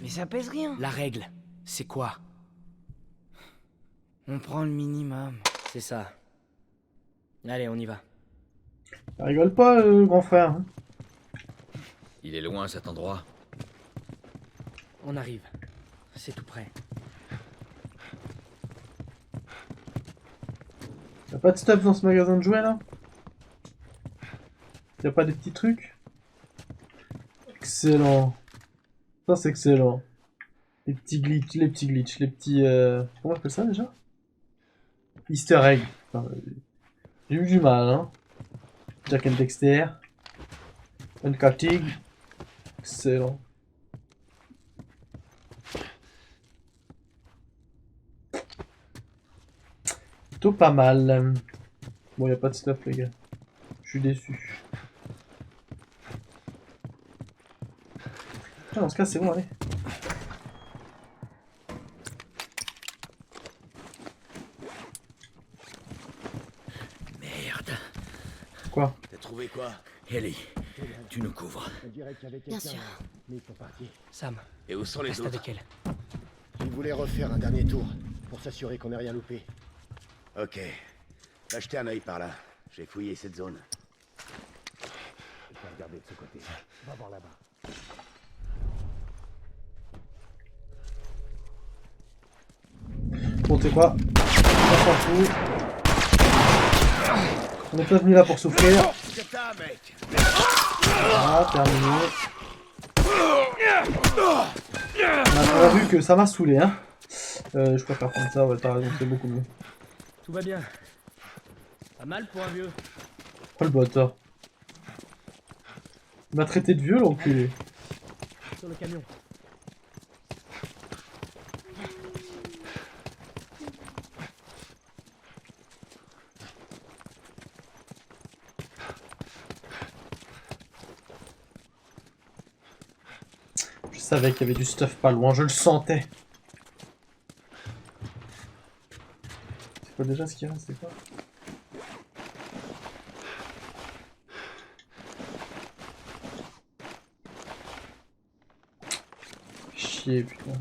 Mais ça pèse rien. La règle, c'est quoi? On prend le minimum. C'est ça. Allez, on y va. Rigole pas, grand frère. Hein. Il est loin cet endroit. On arrive. C'est tout près. Y'a pas de stuff dans ce magasin de jouets là? Y'a pas des petits trucs? Excellent. Ça c'est excellent. Les petits glitches, les petits... Comment on appelle ça déjà? Easter egg. Enfin, j'ai eu du mal, hein. Jack and Dexter. Uncutting. Excellent. Plutôt pas mal. Bon, y a pas de stuff, les gars. Je suis déçu. Ah, dans ce cas, c'est bon, allez. Merde. Quoi? T'as trouvé quoi? Ellie, tu nous couvres. Bien sûr. Mais ils sont partis. Sam, Et où sont les reste autres? avec elle. Ils voulaient refaire un dernier tour pour s'assurer qu'on n'ait rien loupé. Ok. Va jeter un œil par là. J'ai fouillé cette zone. Je vais regarder de ce côté. Va voir là-bas. Bon, t'es quoi? On s'en fout. On est pas venu là pour souffrir. ce que t'as, mec. Ah, terminé. On a bien vu que ça m'a saoulé, hein. Je préfère prendre ça, ouais, t'as raison, c'est beaucoup mieux. Tout va bien. Pas mal pour un vieux. Oh le bâtard. Il m'a traité de vieux, l'enculé. Sur le camion. Je savais qu'il y avait du stuff pas loin, je le sentais. C'est quoi déjà ce qui reste, c'est quoi? Chier, putain.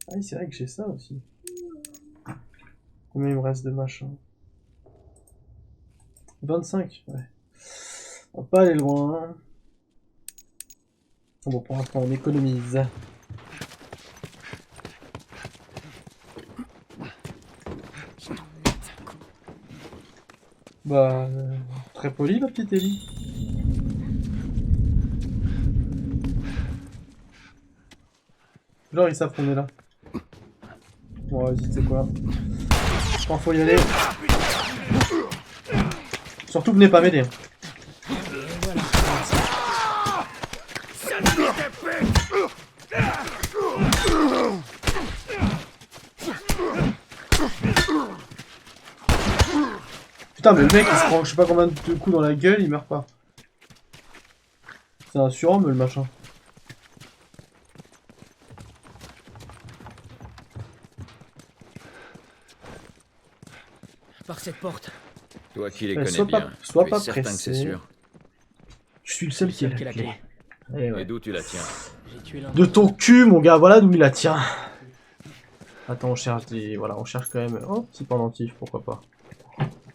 Ah oui, c'est vrai que j'ai ça aussi. Combien il me reste de machin? 25, ouais. On va pas aller loin. Bon, pour l'instant, on économise. Bah, très poli la petite Ellie. Genre ils savent qu'on est là. Bon vas-y, c'est quoi? Je pense qu'il faut y aller. Surtout venez pas m'aider. Putain mais le mec il se prend je sais pas combien de coups dans la gueule, il meurt pas. C'est un surhomme le machin. Par cette porte. Toi qui les connais Sois bien, pas, sois tu es pas certain que pressé. c'est sûr. Je suis le seul qui a la Qui a la clé. clé. Eh ouais. Et d'où tu la tiens? J'ai tué l'un. De ton cul mon gars, voilà d'où il la tient. Attends, on cherche des... Voilà, on cherche quand même... Oh, petit pendentif, pourquoi pas.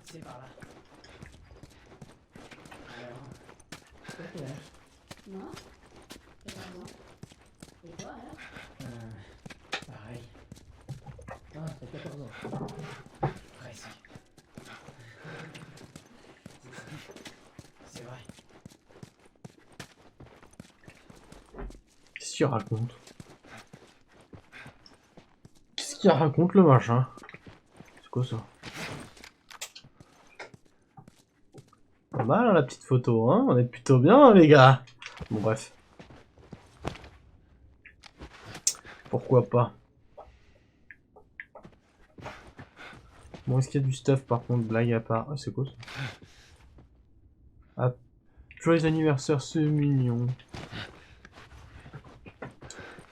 C'est par là. Pareil. Ah, t'as 14 ans. Presque. C'est vrai. Qu'est-ce qu'il raconte? Qu'est-ce qu'il raconte le machin? C'est quoi ça? Pas mal hein, la petite photo, hein? On est plutôt bien hein, les gars. Bon bref. Pourquoi pas? Bon, est-ce qu'il y a du stuff par contre, blague à part? Ah, c'est quoi ça? Ah, joyeux anniversaire, c'est mignon.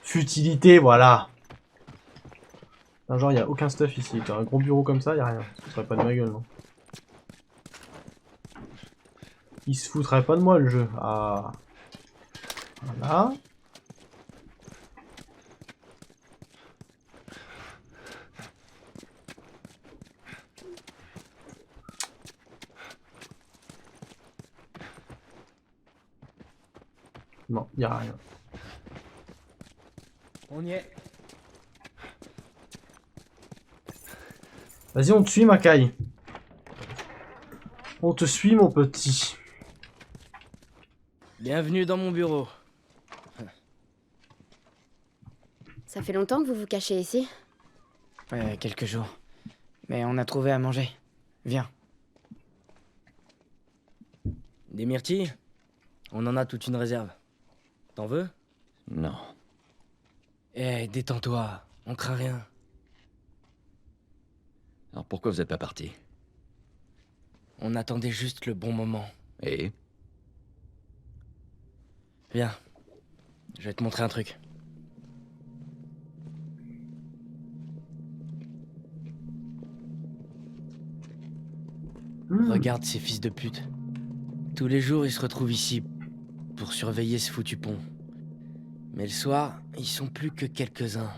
Futilité, voilà. Non, genre, y a aucun stuff ici. T'as un gros bureau comme ça, y a rien. Ce serait pas de ma gueule, non? Il se foutrait pas de moi, le jeu. Ah. Voilà. Non, y a rien. On y est. Vas-y, on te suit, Makai. On te suit, mon petit. Bienvenue dans mon bureau. Ça fait longtemps que vous vous cachez ici? Ouais, quelques jours. Mais on a trouvé à manger. Viens. Des myrtilles? On en a toute une réserve. T'en veux? Non. Eh, détends-toi. On craint rien. Alors pourquoi vous êtes pas parti? On attendait juste le bon moment. Et? Viens. Je vais te montrer un truc. Regarde ces fils de pute. Tous les jours, ils se retrouvent ici pour surveiller ce foutu pont. Mais le soir, ils sont plus que quelques-uns.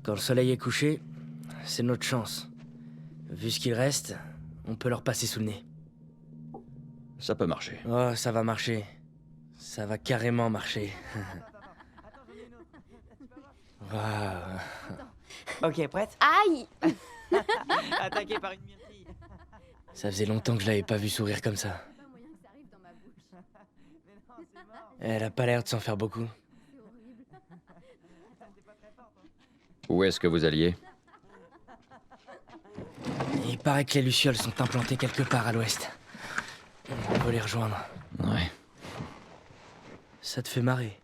Quand le soleil est couché, c'est notre chance. Vu ce qu'il reste, on peut leur passer sous le nez. Ça peut marcher. Oh, ça va marcher. Ça va carrément marcher. Waouh. Ok, prête? Aïe! Attaqué par une myrtille. Ça faisait longtemps que je l'avais pas vu sourire comme ça. Elle a pas l'air de s'en faire beaucoup. Où est-ce que vous alliez? Il paraît que les lucioles sont implantées quelque part à l'ouest. On peut les rejoindre. Ouais. Ça te fait marrer?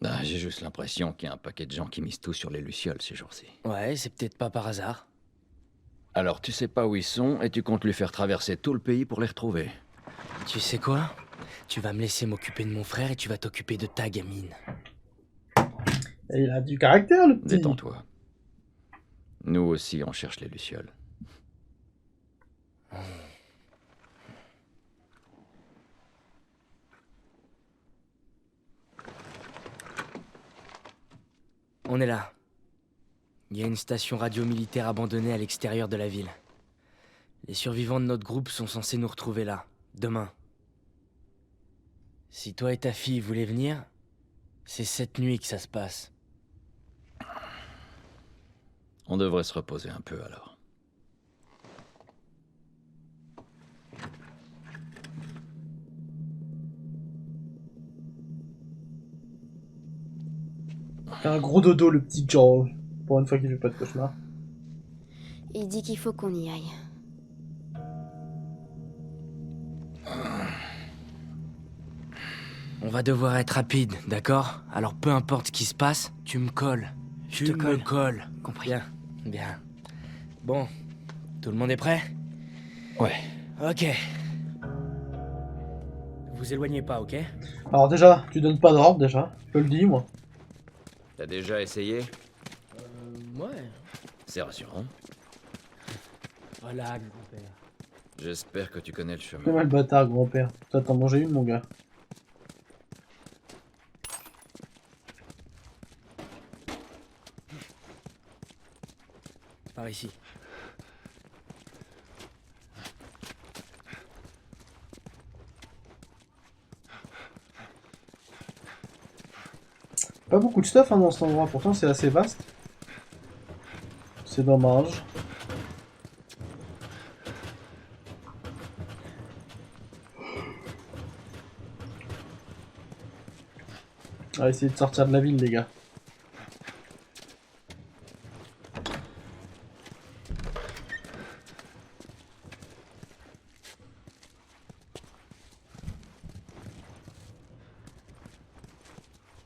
Ah, j'ai juste l'impression qu'il y a un paquet de gens qui misent tout sur les lucioles ces jours-ci. Ouais, c'est peut-être pas par hasard. Alors tu sais pas où ils sont et tu comptes lui faire traverser tout le pays pour les retrouver. Tu sais quoi? Tu vas me laisser m'occuper de mon frère et tu vas t'occuper de ta gamine. Et il a du caractère, le petit. Détends-toi. Nous aussi, on cherche les lucioles. On est là. Il y a une station radio militaire abandonnée à l'extérieur de la ville. Les survivants de notre groupe sont censés nous retrouver là, demain. Si toi et ta fille voulez venir, c'est cette nuit que ça se passe. On devrait se reposer un peu alors. Fait un gros dodo, le petit Joel. Pour une fois qu'il fait pas de cauchemar. Il dit qu'il faut qu'on y aille. On va devoir être rapide, d'accord? Alors peu importe ce qui se passe, tu me colles. Tu me colles. Compris. Bien, bien. Bon, tout le monde est prêt? Ouais. Ok. Vous éloignez pas, ok? Alors déjà, tu donnes pas d'ordre déjà. Je te le dis, moi. T'as déjà essayé? Ouais. C'est rassurant. Relax, grand-père. J'espère que tu connais le chemin. Fais mal bâtard, grand-père. Toi, t'en mangeais une, mon gars. Par ici. Pas beaucoup de stuff hein, dans cet endroit, pourtant c'est assez vaste. C'est dommage. On va essayer de sortir de la ville, les gars.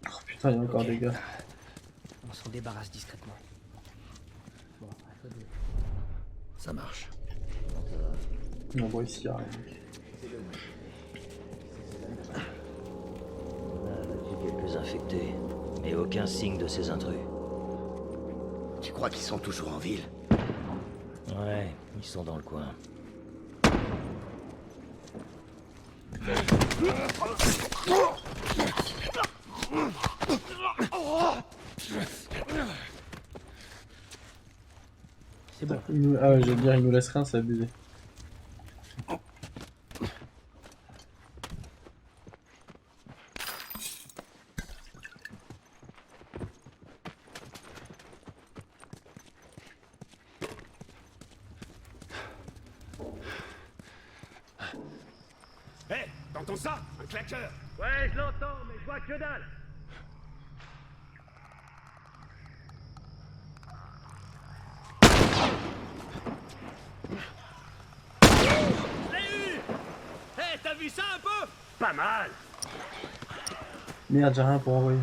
Oh putain, il y a encore des gars. On s'en débarrasse discrètement. Bon, à toi de... Ça marche. On voit ici, rien. Quelques infectés, mais aucun signe de ces intrus. Tu crois qu'ils sont toujours en ville? Ouais, ils sont dans le coin. C'est bon. Ah ouais, j'allais dire, il nous laisse rien, c'est abusé. Hé, t'entends ça? Un claqueur! Ouais, je l'entends, mais je vois que dalle. Hé, t'as vu ça un peu? Pas mal. Merde, j'ai rien pour envoyer.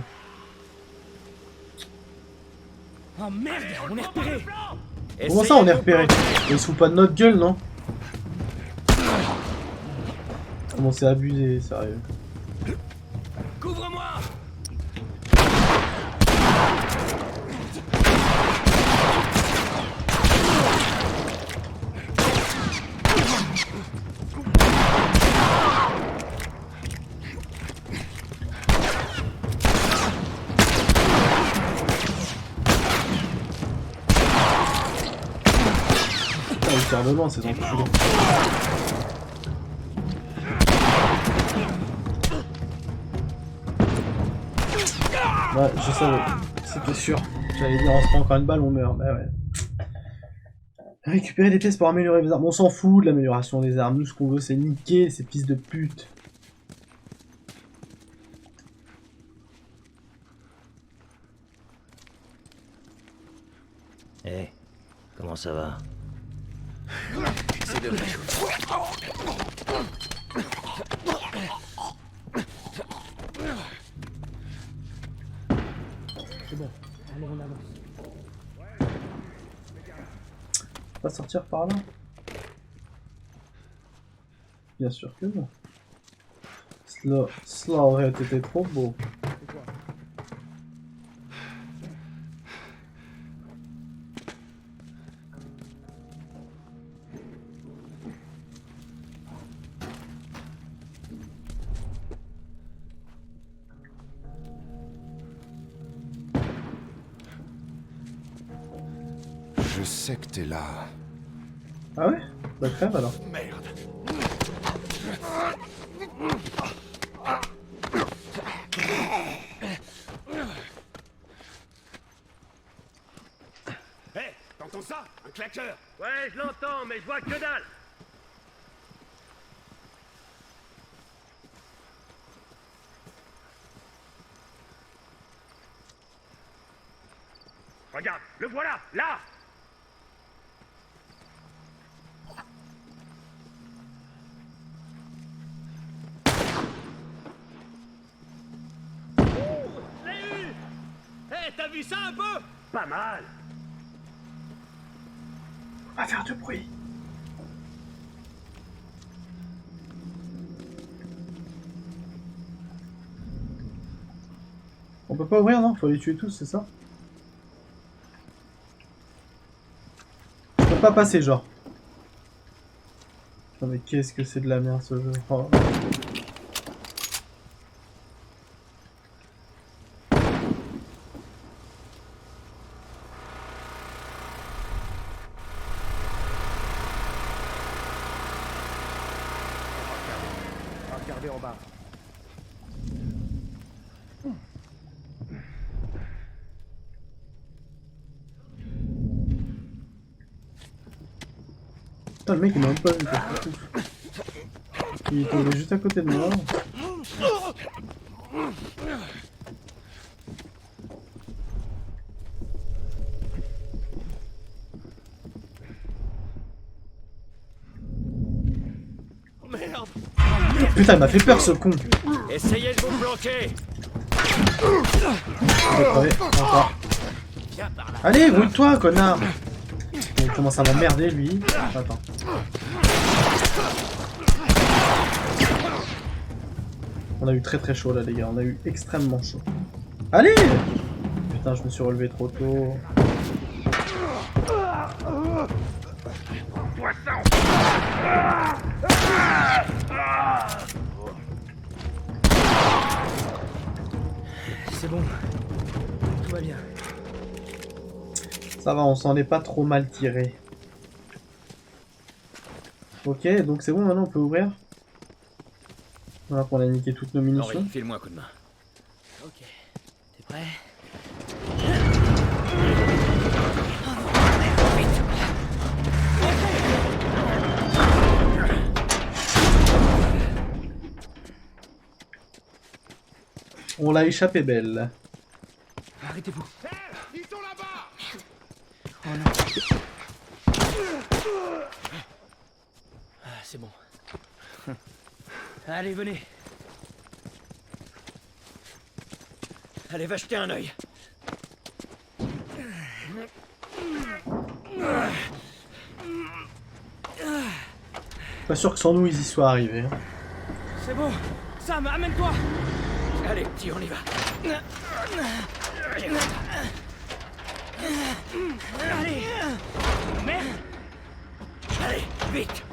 Oh merde, on est repéré. Comment ça on est repéré? Il se fout pas de notre gueule, non? Comment c'est abusé, sérieux. Couvre-moi! Putain, il tire de loin, ces enculés. Ouais, je savais. C'était sûr. J'allais dire, on se prend encore une balle, on meurt. Bah ouais. Récupérer des pièces pour améliorer vos armes. On s'en fout de l'amélioration des armes. Nous, ce qu'on veut, c'est niquer ces fils de pute. Hé, comment ça va? C'est de la chose. C'est bon. Allez, on avance. Pas sortir par là? Bien sûr que non. Cela aurait été trop beau. Je sais que t'es là. Ah ouais? Bah crève alors. Merde. Hé, t'entends ça? Un claqueur! Ouais, je l'entends, mais je vois que dalle. Regarde, le voilà, là! Je l'ai eu. Hé, t'as vu ça un peu? Pas mal! On va faire du bruit. On peut pas ouvrir, non? Faut les tuer tous, c'est ça? On peut pas passer, genre. Non mais qu'est-ce que c'est de la merde ce jeu. Oh. On va regarder en bas. Putain, le mec il m'a même pas vu. Il était juste à côté de moi. Merde! Putain, il m'a fait peur ce con. Essayez de vous planquer. Je vais crever, encore. Allez, brûle-toi, connard. Il commence à m'emmerder, lui. Attends. On a eu très chaud là, les gars. On a eu extrêmement chaud. Allez! Putain, je me suis relevé trop tôt. C'est bon. Tout va bien. Ça va, on s'en est pas trop mal tiré. Ok, donc c'est bon, maintenant on peut ouvrir. Voilà, qu'on a niqué toutes nos munitions. Henri, file-moi un coup de main. Ok. T'es prêt? On l'a échappé belle. Arrêtez-vous. Ils sont là-bas! Oh non. Ah, c'est bon. Allez, venez. Allez, va jeter un œil. Pas sûr que sans nous ils y soient arrivés. Hein. C'est bon. Sam, amène-toi. Allez, petit, on y va. Allez. Merde. Allez, vite.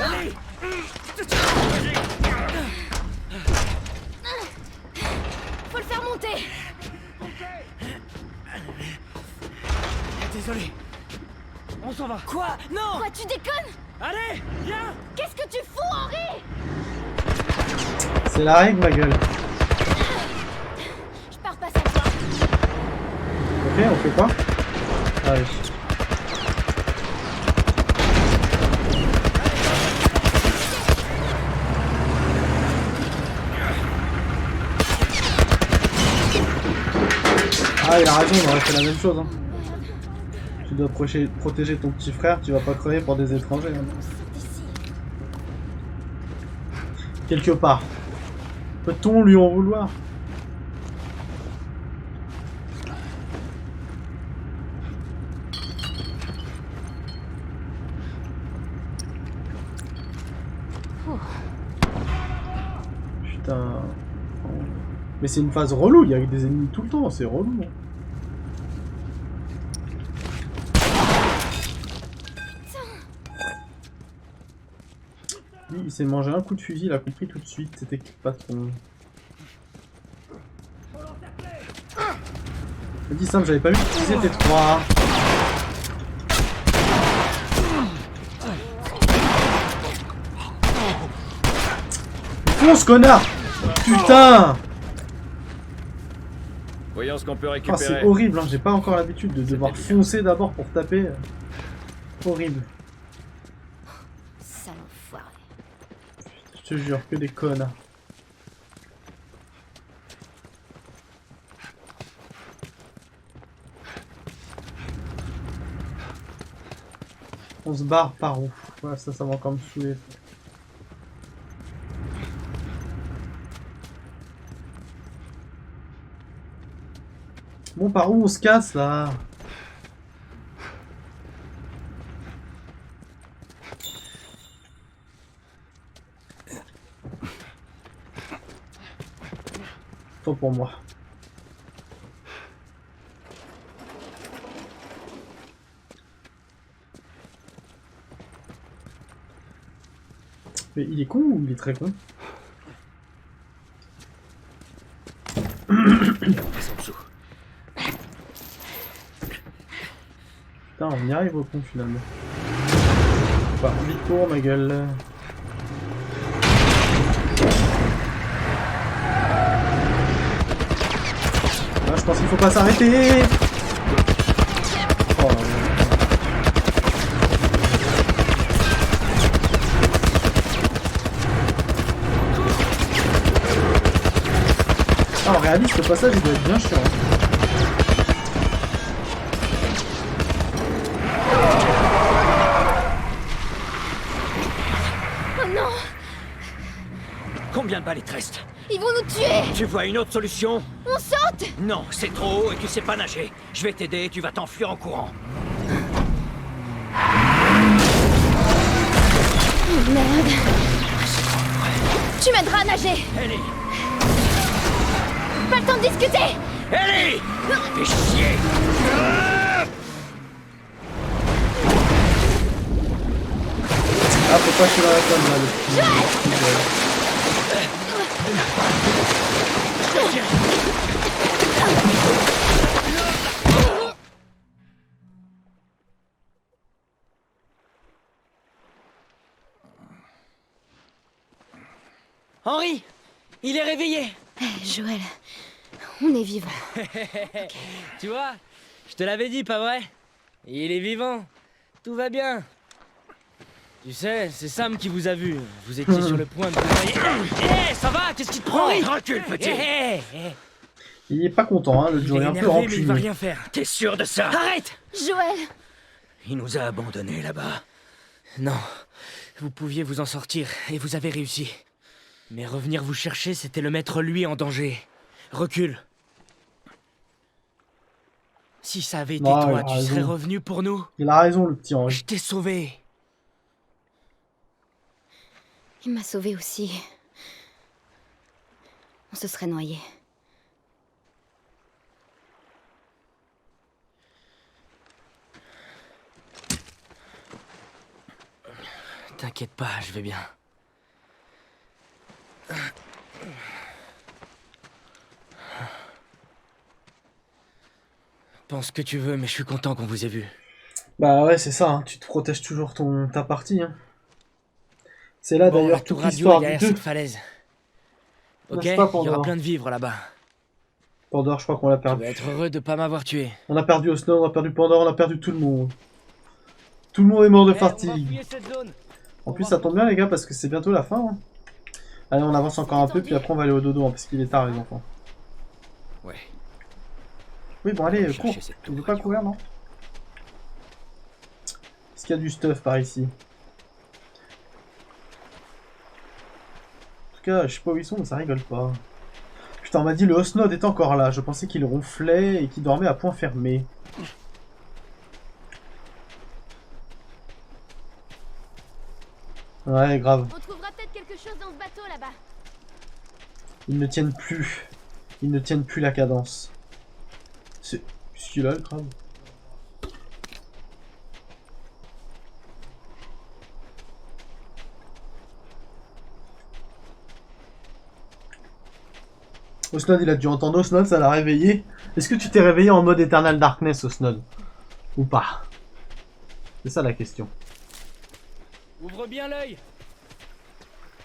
Allez. Faut le faire monter. Désolé. On s'en va. Quoi? Non. Quoi, tu déconnes? Allez, viens. Qu'est-ce que tu fous, Henri? C'est la règle, ma gueule. Je pars pas sans toi. Ok, on fait quoi? Allez. Ah, il a raison, on aurait fait la même chose. Hein. Tu dois protéger ton petit frère, tu vas pas crever pour des étrangers. Hein. Quelque part. Peut-on lui en vouloir? Putain. Mais c'est une phase relou, il y a des ennemis tout le temps, c'est relou. Hein. Lui, il s'est mangé un coup de fusil, il a compris tout de suite, c'était pas son... Je me dis simple, j'avais pas vu utiliser T3. Fonce, connard! Putain! Voyons ce qu'on peut Ah, récupérer. c'est horrible, hein. J'ai pas encore l'habitude de devoir foncer d'abord pour taper. Horrible. Sale enfoiré. Je te jure, que des connards. On se barre par où? Ouais, ça va encore me saouler. Bon, par où on se casse là? Tant pour moi. Mais il est con ou il est très con? Putain, on y arrive au con finalement. Bah, vite pour ma gueule. Ah, je pense qu'il faut pas s'arrêter. Oh là là. Ah, en réaliste, le passage il doit être bien chiant. Oh non! Combien de balles il te reste? Ils vont nous tuer! Tu vois une autre solution? On saute! Non, c'est trop haut et tu sais pas nager. Je vais t'aider et tu vas t'enfuir en courant. Oh, merde! Tu m'aideras à nager! Ellie! Pas le temps de discuter! Ellie! Fais chier! Ah, faut pas que je la réponde là, le petit. Henri! Il est réveillé! Joël, on est vivant. Tu vois? Je te l'avais dit, pas vrai? Il est vivant. Tout va bien. Tu sais, c'est Sam qui vous a vu. Vous étiez sur le point de vous noyer. Hé, ça va? Qu'est-ce qui te prend? Recule, petit! Il est pas content, hein, le Il Joe est est un peu énervé, mais il va rancunier. rien faire. T'es sûr de ça? Arrête! Joël! Il nous a abandonnés là-bas. Non, vous pouviez vous en sortir, et vous avez réussi. Mais revenir vous chercher, c'était le mettre lui en danger. Recule. Si ça avait été Non, toi, il a tu raison. serais revenu pour nous. Il a raison, le petit Henri. Je t'ai sauvé. Il m'a sauvé aussi. On se serait noyé. T'inquiète pas, je vais bien. Pense ce que tu veux, mais je suis content qu'on vous ait vu. Bah ouais, c'est ça, hein, tu te protèges toujours ta partie. Hein. C'est là Bon, la d'ailleurs tour toute radio l'histoire est du derrière 2. cette falaise. Ok, N'est-ce il pas, y aura Pandora? plein de vivres là-bas. Pandore, je crois qu'on l'a Tu perdu. vas être heureux de pas m'avoir tué. On a perdu Osno, on a perdu Pandore, on a perdu tout le monde. Tout le monde est mort de Eh, on va fatigue. fouiller cette zone. En plus, ça tombe bien, les gars, parce que c'est bientôt la fin. Hein. Allez, on avance encore un peu, puis après, on va aller au dodo, hein, parce qu'il est tard, les enfants. Ouais. Oui, bon, allez, Chercher cours. cette Tu veux tour pas radio. courir, non? Est-ce qu'il y a du stuff par ici? En tout cas, je sais pas où ils sont, mais ça rigole pas. Putain, on m'a dit le Osnod est encore là. Je pensais qu'il ronflait et qu'il dormait à point fermé. Ouais, grave. On trouvera peut-être quelque chose dans ce bateau là-bas. Ils ne tiennent plus. Ils ne tiennent plus la cadence. C'est... Qu'est-ce qu'il a, le crabe? Osnod, il a dû entendre Osnod, ça l'a réveillé. Est-ce que tu t'es réveillé en mode Eternal Darkness, Osnod? Ou pas? C'est ça la question. Ouvre bien l'œil.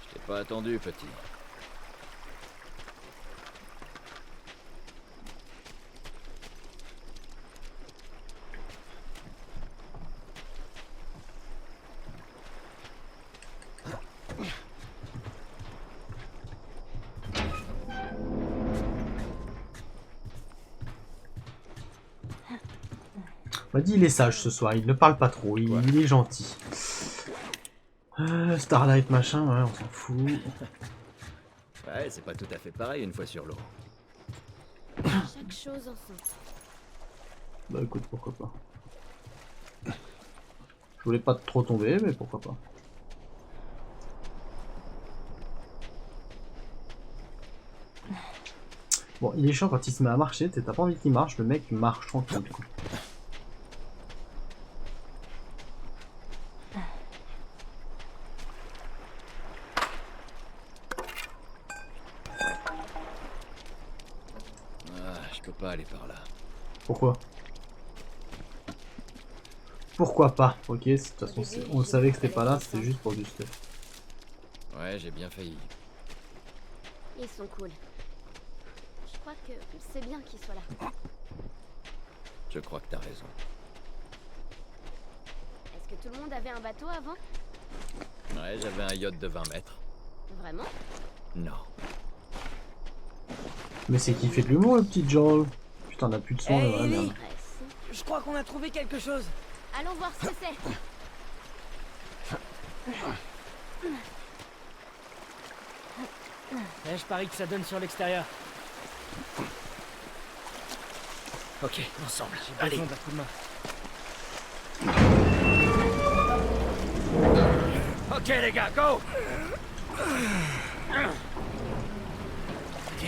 Je t'ai pas attendu, petit. On m'a dit il est sage ce soir, il ne parle pas trop, il est gentil. Starlight machin, ouais, on s'en fout. Ouais, c'est pas tout à fait pareil une fois sur l'eau. Chaque chose en son temps. Bah écoute, pourquoi pas. Je voulais pas trop tomber, mais pourquoi pas. Bon, il est chiant quand il se met à marcher, t'as pas envie qu'il marche, le mec marche tranquille. Quoi. Je peux pas aller par là. Pourquoi? Pourquoi pas? Ok, de toute façon, on savait que c'était pas là, c'était juste pour du stuff. Ouais, j'ai bien failli. Ils sont cool. Je crois que c'est bien qu'ils soient là. Je crois que t'as raison. Est-ce que tout le monde avait un bateau avant? Ouais, j'avais un yacht de 20 mètres. Vraiment? Non. Mais c'est qui fait de l'humour, le petit Joel? Putain, on a plus de son, Hey, là, Ellie. merde. Ouais, si. Je crois qu'on a trouvé quelque chose. Allons voir ce que c'est. Eh, je parie que ça donne sur l'extérieur. Ok, ensemble. J'ai besoin d'un coup de main. Ok les gars, go! Ok,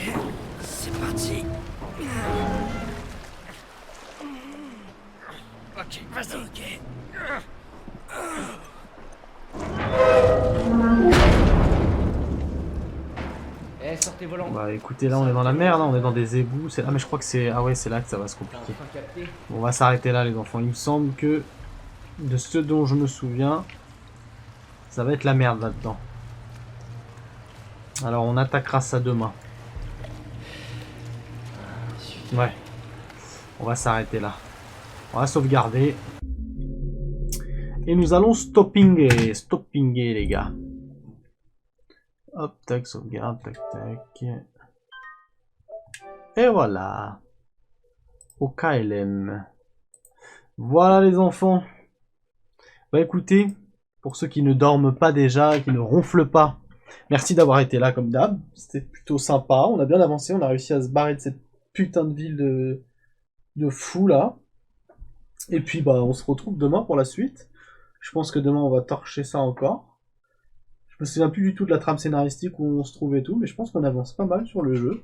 c'est parti. Ok, vas-y. Ok. Eh, sortez volant. Bah écoutez, là on est dans la merde, hein, on est dans des égouts. Ah mais je crois que c'est... Ah ouais, c'est là que ça va se T'as compliquer. enfin capté. Bon, on va s'arrêter là les enfants. Il me semble que, de ce dont je me souviens, ça va être la merde là-dedans. Alors on attaquera ça demain. Ouais. On va s'arrêter là. On va sauvegarder. Et nous allons stoppinger. Stoppinger les gars. Hop, tac, sauvegarde, tac, tac. Et voilà. Au KLM. Voilà les enfants. Bah écoutez, pour ceux qui ne dorment pas déjà, qui ne ronflent pas, merci d'avoir été là comme d'hab. C'était plutôt sympa. On a bien avancé, on a réussi à se barrer de cette putain de ville de fou là. Et puis bah on se retrouve demain pour la suite. Je pense que demain on va torcher ça encore. Je me souviens plus du tout de la trame scénaristique où on se trouve et tout, mais je pense qu'on avance pas mal sur le jeu.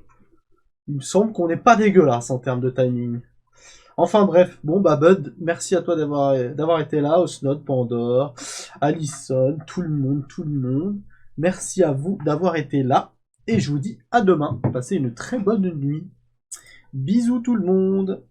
Il me semble qu'on n'est pas dégueulasse en termes de timing. Enfin bref, bon bah Bud, merci à toi d'avoir été là, Osnod, Pandore, Allison, tout le monde. Merci à vous d'avoir été là, et je vous dis à demain. Passez une très bonne nuit. Bisous tout le monde.